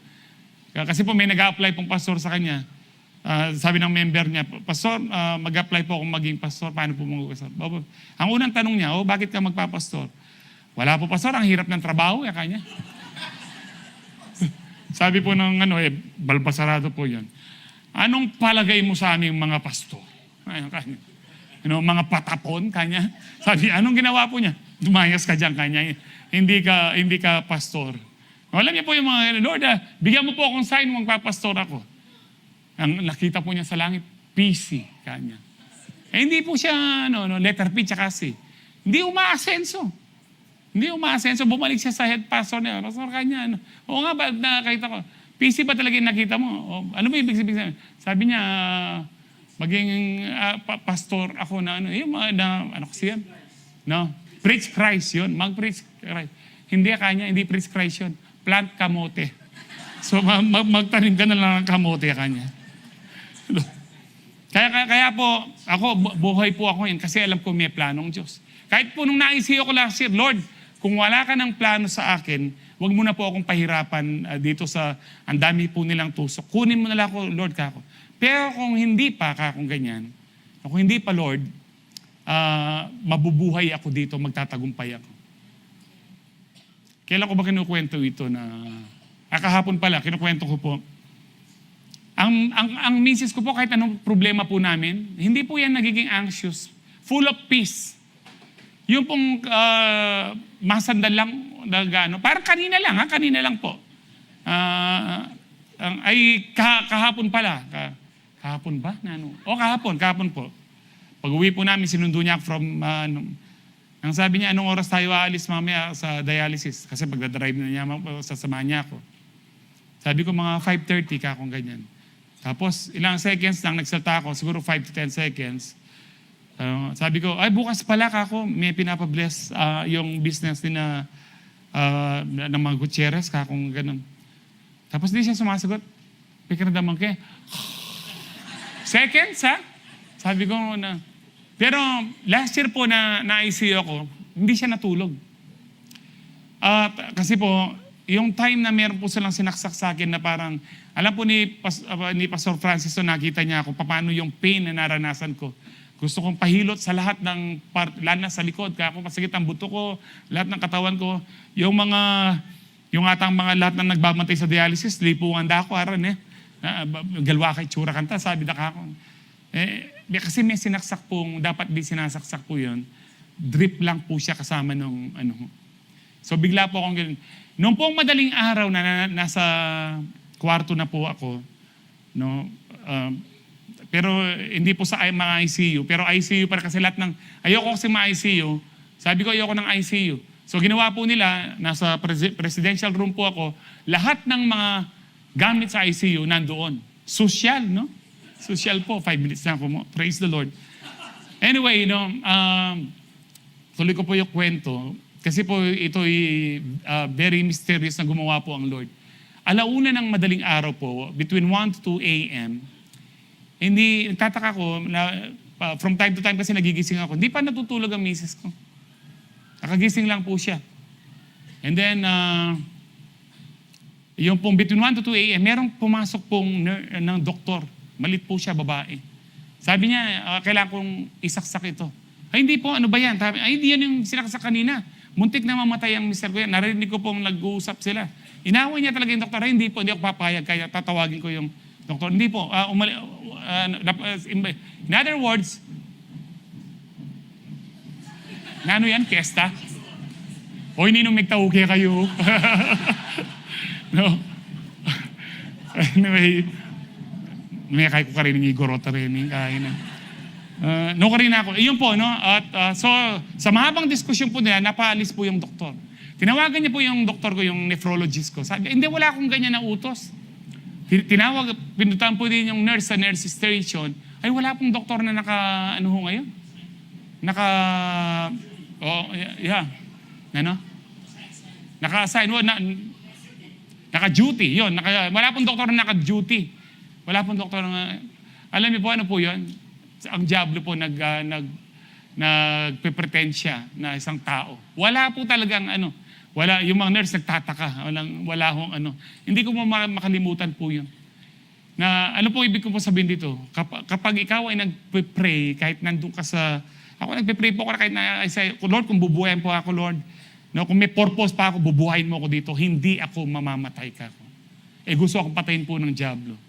Kasi po may nag-a-apply pong pastor sa kanya. Sabi ng member niya, Pastor, mag-apply po akong maging pastor. Paano po mag-pastor? Ang unang tanong niya, bakit ka magpapastor? Wala po, Pastor, ang hirap ng trabaho. Kanya. Sabi po ng balbasarado po yun. Anong palagay mo sa aming mga pastor? Ayun, kanya. Mga patapon, kanya. Sabi, anong ginawa po niya? Dumayas ka dyan, kanya. Hindi ka pastor. Alam niya po yung mga, Lord, bigyan mo po akong sign kung magpapastor ako. Ang nakita po niya sa langit, PC, kanya. Hindi po siya, letter P tsaka C. Hindi umaasenso. Bumalik siya sa head pastor niya. Pastor, kanya, oo nga ba, nakita ko. PC ba talaga yung nakita mo? Ano ba ibig sabihin? Sabi niya, maging pastor ako ano kasi yan? Preach Christ yun. Mag-preach Christ. Hindi preach Christ yun. Plant kamote. So magtanim ka na lang ng kamote kanya. Kaya po, buhay po ako yun kasi alam ko may planong Diyos. Kahit po nung naisiyo ko last year, Lord, kung wala ka ng plano sa akin, wag mo na po akong pahirapan dito sa ang dami po nilang tusok. Kunin mo na lang ako, Lord, kako. Pero kung hindi pa, kung ganyan, kung hindi pa, Lord, mabubuhay ako dito, magtatagumpay ako. Kailan ko ba kinukwento ito na, kahapon pala, kinukwento ko po, ang misis ko po, kahit anong problema po namin, hindi po yan nagiging anxious. Full of peace. Yung pong masandal lang, parang kanina lang po. Kahapon pala, kahapon ba? Kahapon po. Pag uwi po namin, sinundo niya from Ang sabi niya, anong oras tayo aalis mamaya sa dialysis? Kasi pagdadrive na niya, sasamahan niya ako. Sabi ko, mga 5:30 ka kung ganyan. Tapos, ilang seconds lang, nagsalta ako, siguro 5 to 10 seconds. Sabi ko, ay bukas pala ako, may pinapabless yung business din na ng mga Gutierrez, kung ganun. Tapos di siya sumasagot. Pikiramdaman ko seconds, ha? Sabi ko na. Pero last year po na ICU ako, hindi siya natulog. Kasi po, yung time na meron po silang sinaksak sa akin na parang, alam po ni Pastor Francis, so nakita niya ako, paano yung pain na naranasan ko. Gusto kong pahilot sa lahat ng lalo na sa likod, kaya ako masakit ang buto ko, lahat ng katawan ko. Yung atang mga lahat na nagbabantay sa dialysis, lipungan da ako, aran galwa kay tsura kanta, sabi da ka ako. Kasi may sinaksak pong, dapat di sinasaksak po yun, drip lang po siya kasama nung So bigla po akong ganun. Noong pong madaling araw na nasa kwarto na po ako, no, pero hindi po sa mga ICU, pero ICU para kasi lahat ng, ayoko kasi ma-ICU, sabi ko ayoko ng ICU. So ginawa po nila, nasa presidential room po ako, lahat ng mga gamit sa ICU nandoon. Social, no? Social po, 5 minutes na ako mo. Praise the Lord. Anyway, tuloy ko po yung kwento. Kasi po ito very mysterious na gumawa po ang Lord. Alauna ng madaling araw po, between 1 to 2 a.m., hindi, nagtataka ko, from time to time kasi nagigising ako, hindi pa natutulog ang misis ko. Nakagising lang po siya. And then, yung pong between 1 to 2 a.m., merong pumasok pong ng doktor. Malit po siya, babae. Sabi niya, kailangan kong isaksak ito. Ay, hindi po, ano ba yan? Ay, hindi yan yung sinaksak kanina. Muntik na mamatay ang mister ko yan. Narinig ko pong nag-uusap sila. Inaway niya talaga yung doktor. Ay, hindi po, hindi ako papayag. Kaya tatawagin ko yung doktor. Hindi po. In other words, ano yan? Kesta? O, ininong nagtauke kayo. No. Anyway, may kaya ko ka rin ng igorota rin. Kaya na. No ka rin ako. Iyon po, no? At so, sa mahabang diskusyon po nila, napaalis po yung doktor. Tinawagan niya po yung doktor ko, yung nephrologist ko. Sabi, hindi, wala akong ganyan na utos. Tinawag, pinuntahan po din yung nurse sa nurse station. Ay, wala pong doktor na ano ho ngayon? Naka-assign. Naka-duty, yun. Wala pong doktor na naka-duty. Wala pong doktor na, alam niyo po, ano po yun? Ang diablo po nagpe-pretend siya na isang tao. Wala po talagang wala, yung mga nurse nagtataka. Wala hong Hindi ko makalimutan po yun. Na ano po ibig ko po sabihin dito? Kapag ikaw ay nagpe-pray, kahit nandun ka ako nagpe-pray po ako kahit na say, Lord, kung bubuhayin po ako, Lord, no, kung may purpose pa ako, bubuhayin mo ako dito, hindi ako mamamatay ka ako. Gusto akong patayin po ng diablo.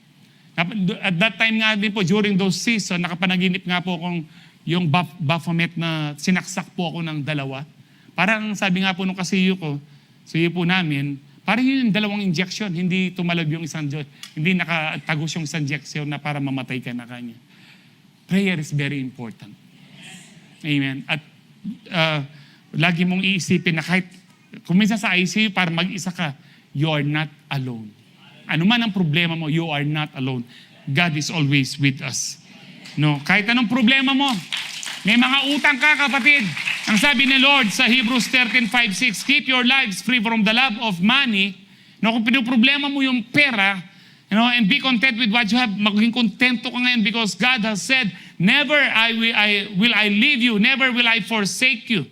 At that time nga din po, during those season, nakapanaginip nga po akong yung Baphomet na sinaksak po ako ng 2. Parang sabi nga po nung kasiyo ko, siyo po namin, parang yun yung 2 injection, hindi tumalab yung isang hindi nakatagos yung isang injection na para mamatay ka na kanya. Prayer is very important. Amen. At lagi mong iisipin na kahit kung minsan sa ICU, para mag-isa ka, you are not alone. Ano man ang problema mo, you are not alone. God is always with us. No, kahit anong problema mo, may mga utang ka, kapatid. Ang sabi ni Lord sa Hebrews 13:5-6, keep your lives free from the love of money. No, kung pinoproblema mo yung pera, and be content with what you have, maging kontento ka ngayon because God has said, never will I leave you, never will I forsake you.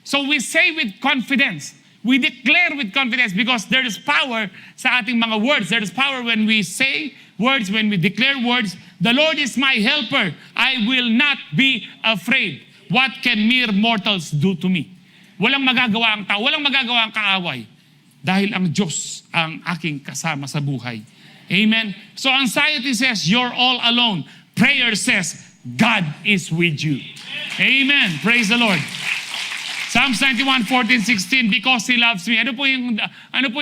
So we say with confidence, we declare with confidence because there is power sa ating mga words. There is power when we say words, when we declare words. The Lord is my helper. I will not be afraid. What can mere mortals do to me? Walang magagawa ang tao, walang magagawa ang kaaway. Dahil ang Diyos ang aking kasama sa buhay. Amen? So anxiety says, you're all alone. Prayer says, God is with you. Amen. Praise the Lord. Psalms 91:14-16, because He loves me. Ano po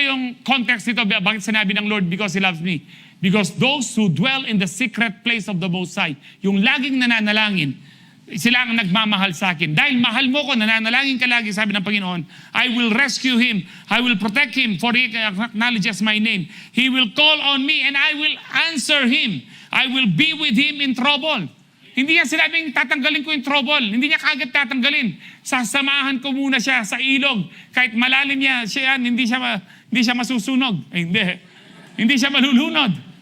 yung context nito? Bakit sinabi ng Lord, because He loves me? Because those who dwell in the secret place of the Most High, yung laging nananalangin, Sila ang nagmamahal sa akin. Dahil mahal mo ko, nananalangin ka lagi, sabi ng Panginoon, I will rescue him. I will protect him, for he acknowledges my name. He will call on me and I will answer him. I will be with him in trouble. Hindi niya sinabing tatanggalin ko yung trouble. Hindi niya kagad tatanggalin. Sasamahan ko muna siya sa ilog. Kahit malalim niya siya, hindi siya masusunog. Hindi siya malulunod.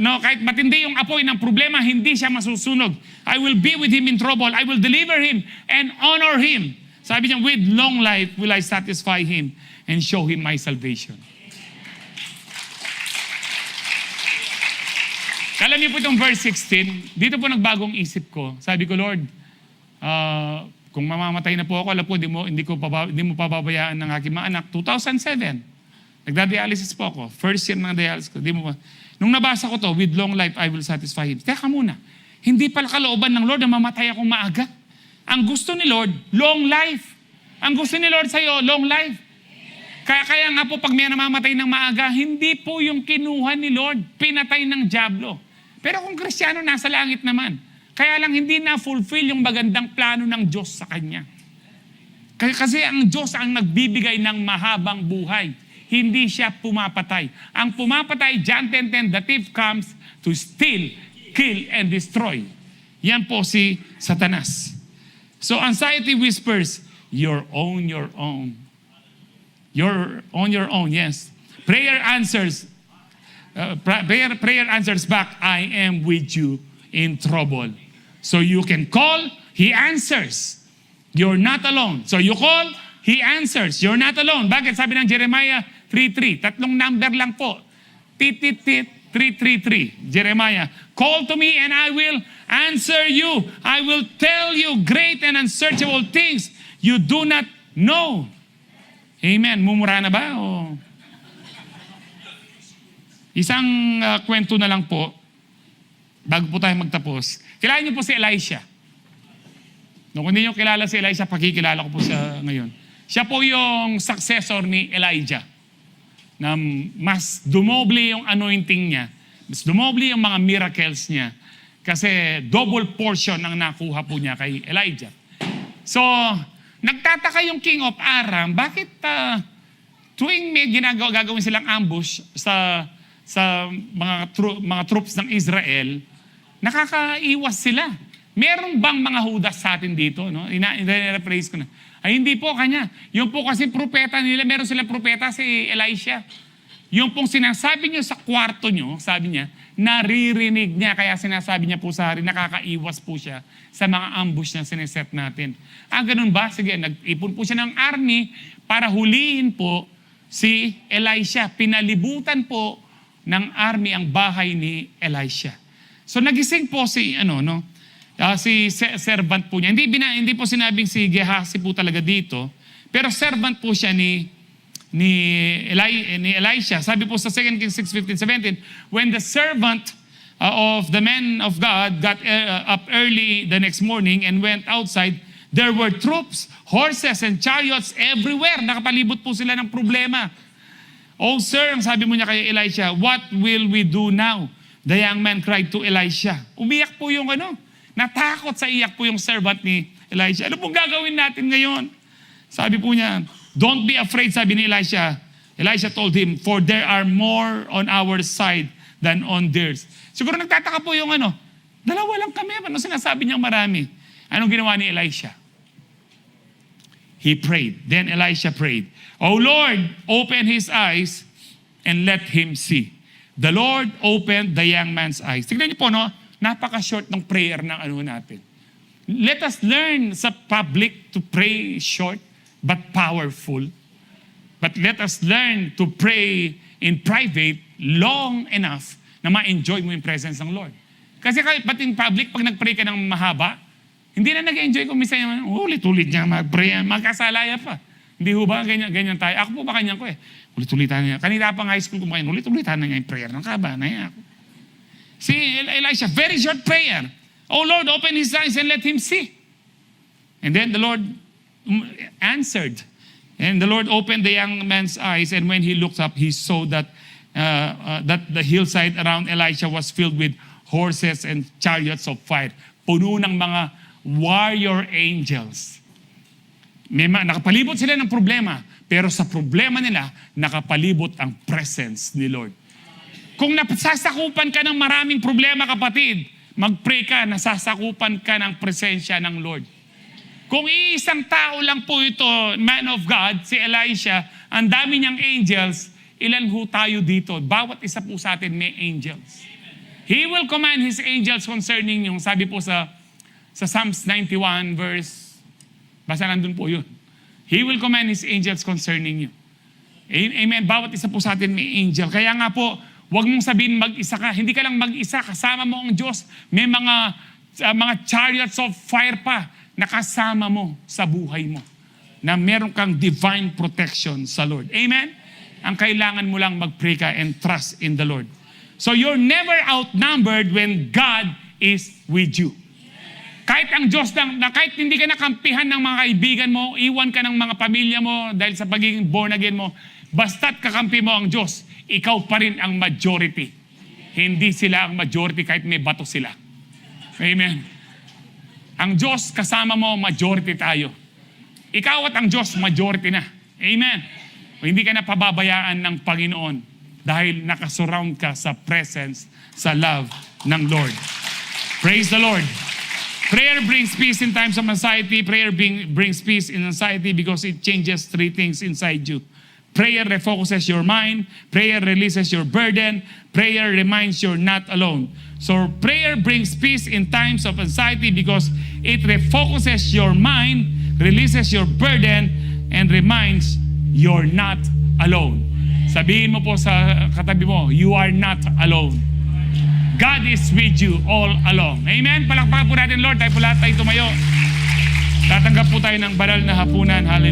No, kahit matindi yung apoy ng problema, hindi siya masusunog. I will be with him in trouble. I will deliver him and honor him. Sabi niya, with long life will I satisfy him and show him my salvation. Alam niyo po itong verse 16, dito po nagbagong isip ko. Sabi ko, Lord, kung mamamatay na po ako, alam po, hindi mo pababayaan ng aking mga anak. 2007, nagda-dialysis po ako. First year ng dialysis ko. Nung nabasa ko to, with long life, I will satisfy him. Teka muna, hindi pala kalooban ng Lord na mamatay akong maaga. Ang gusto ni Lord, long life. Ang gusto ni Lord sa'yo, long life. Kaya nga po, pag may namamatay ng maaga, hindi po yung kinuha ni Lord, pinatay ng dyablo. Pero kung Kristiyano, nasa langit naman. Kaya lang hindi na-fulfill yung magandang plano ng Diyos sa kanya. Kasi ang Diyos ang nagbibigay ng mahabang buhay. Hindi siya pumapatay. Ang pumapatay, John 10:10, the thief comes to steal, kill, and destroy. Yan po si Satanas. So anxiety whispers, you're on your own. You're on your own, yes. Prayer answers back, I am with you in trouble. So you can call, He answers. You're not alone. So you call, He answers. You're not alone. Bakit? Sabi ng Jeremiah 3:3. Tatlong number lang po. 3:3. Jeremiah. Call to me and I will answer you. I will tell you great and unsearchable things you do not know. Amen. Mumura na ba? O? Isang kwento na lang po, bago po tayo magtapos. Kilala niyo po si Elisha. No, kung hindi niyo kilala si Elisha, pakikilala ko po siya ngayon. Siya po yung successor ni Elijah. Na mas dumoble yung anointing niya. Mas dumoble yung mga miracles niya. Kasi double portion ang nakuha po niya kay Elijah. So, nagtataka yung king of Aram, bakit tuwing may gagawin silang ambush sa mga troops ng Israel, nakakaiwas sila. Meron bang mga Judas sa atin dito? No? Ina-rephrase ko na. Ay hindi po kanya. Yung po kasi propeta nila, meron silang propeta si Elisha. Yung pong sinasabi niyo sa kwarto niyo, sabi niya, naririnig niya. Kaya sinasabi niya po sa hari, nakakaiwas po siya sa mga ambush na sineset natin. Ganun ba? Sige, nag-ipon po siya ng army para hulihin po si Elisha. Pinalibutan po ng army ang bahay ni Elisha. So nagising po si si servant po niya. Hindi po sinabing si Gehazi po talaga dito, pero servant po siya ni Elisha. Sabi po sa 2 Kings 6:15-17, when the servant of the man of God got up early the next morning and went outside, there were troops, horses, and chariots everywhere. Nakapalibot po sila ng problema. Oh sir, ang sabi mo niya kay Elisha, what will we do now? The young man cried to Elisha. Umiyak po yung natakot sa iyak po yung servant ni Elisha. Ano pong gagawin natin ngayon? Sabi po niya, don't be afraid, sabi ni Elisha. Elisha told him, for there are more on our side than on theirs. Siguro nagtataka po yung dalawa lang kami. Ano sinasabi niyang marami? Anong ginawa ni Elisha? He prayed. Then Elisha prayed, O Lord, open his eyes and let him see. The Lord opened the young man's eyes. Tignan niyo po, napaka-short ng prayer ng natin. Let us learn sa public to pray short but powerful. But let us learn to pray in private long enough na ma-enjoy mo yung presence ng Lord. Kasi pati in public, pag nag-pray ka ng mahaba, hindi na nag-enjoy kung minsan ulit-ulit niya mag-pray, magkasalaya pa. Hindi ho ba? Ganyan tayo. Ako po ba kanyan ko Ulit-ulitan niya. Kanina pang high school kumain, ulit-ulitan na niya yung prayer. Nang kaba na niya ako. Si Elisha, very short prayer. Oh Lord, open his eyes and let him see. And then the Lord answered. And the Lord opened the young man's eyes, and when he looked up, he saw that the hillside around Elisha was filled with horses and chariots of fire. Puno ng mga warrior angels. Nakapalibot sila ng problema, pero sa problema nila, nakapalibot ang presence ni Lord. Kung nasasakupan ka ng maraming problema, kapatid, mag-pray ka, nasasakupan ka ng presensya ng Lord. Kung iisang tao lang po ito, man of God, si Elisha, ang dami niyang angels, ilan ho tayo dito? Bawat isa po sa atin may angels. He will command His angels concerning you. Sabi po sa Psalms 91 verse, basta nandun po yun. He will command His angels concerning you. Amen. Bawat isa po sa atin may angel. Kaya nga po, huwag mong sabihin mag-isa ka. Hindi ka lang mag-isa. Kasama mo ang Diyos. May mga chariots of fire pa na kasama mo sa buhay mo. Na meron kang divine protection sa Lord. Amen? Ang kailangan mo lang mag-pray ka and trust in the Lord. So you're never outnumbered when God is with you. Kahit ang Diyos lang, kahit hindi ka nakampihan ng mga kaibigan mo, iwan ka ng mga pamilya mo dahil sa pagiging born again mo, basta't kakampi mo ang Diyos, ikaw pa rin ang majority. Hindi sila ang majority kahit may bato sila. Amen. Ang Diyos kasama mo, majority tayo. Ikaw at ang Diyos, majority na. Amen. O hindi ka na pababayaan ng Panginoon dahil nakasurround ka sa presence, sa love ng Lord. Praise the Lord. Prayer brings peace in times of anxiety. Prayer brings peace in anxiety because it changes three things inside you. Prayer refocuses your mind. Prayer releases your burden. Prayer reminds you're not alone. So prayer brings peace in times of anxiety because it refocuses your mind, releases your burden, and reminds you're not alone. Sabihin mo po sa katabi mo, you are not alone. God is with you all along. Amen? Palakpakan po natin, Lord. Tayo po lahat tayo tumayo. Tatanggap po tayo ng banal na hapunan. Hallelujah.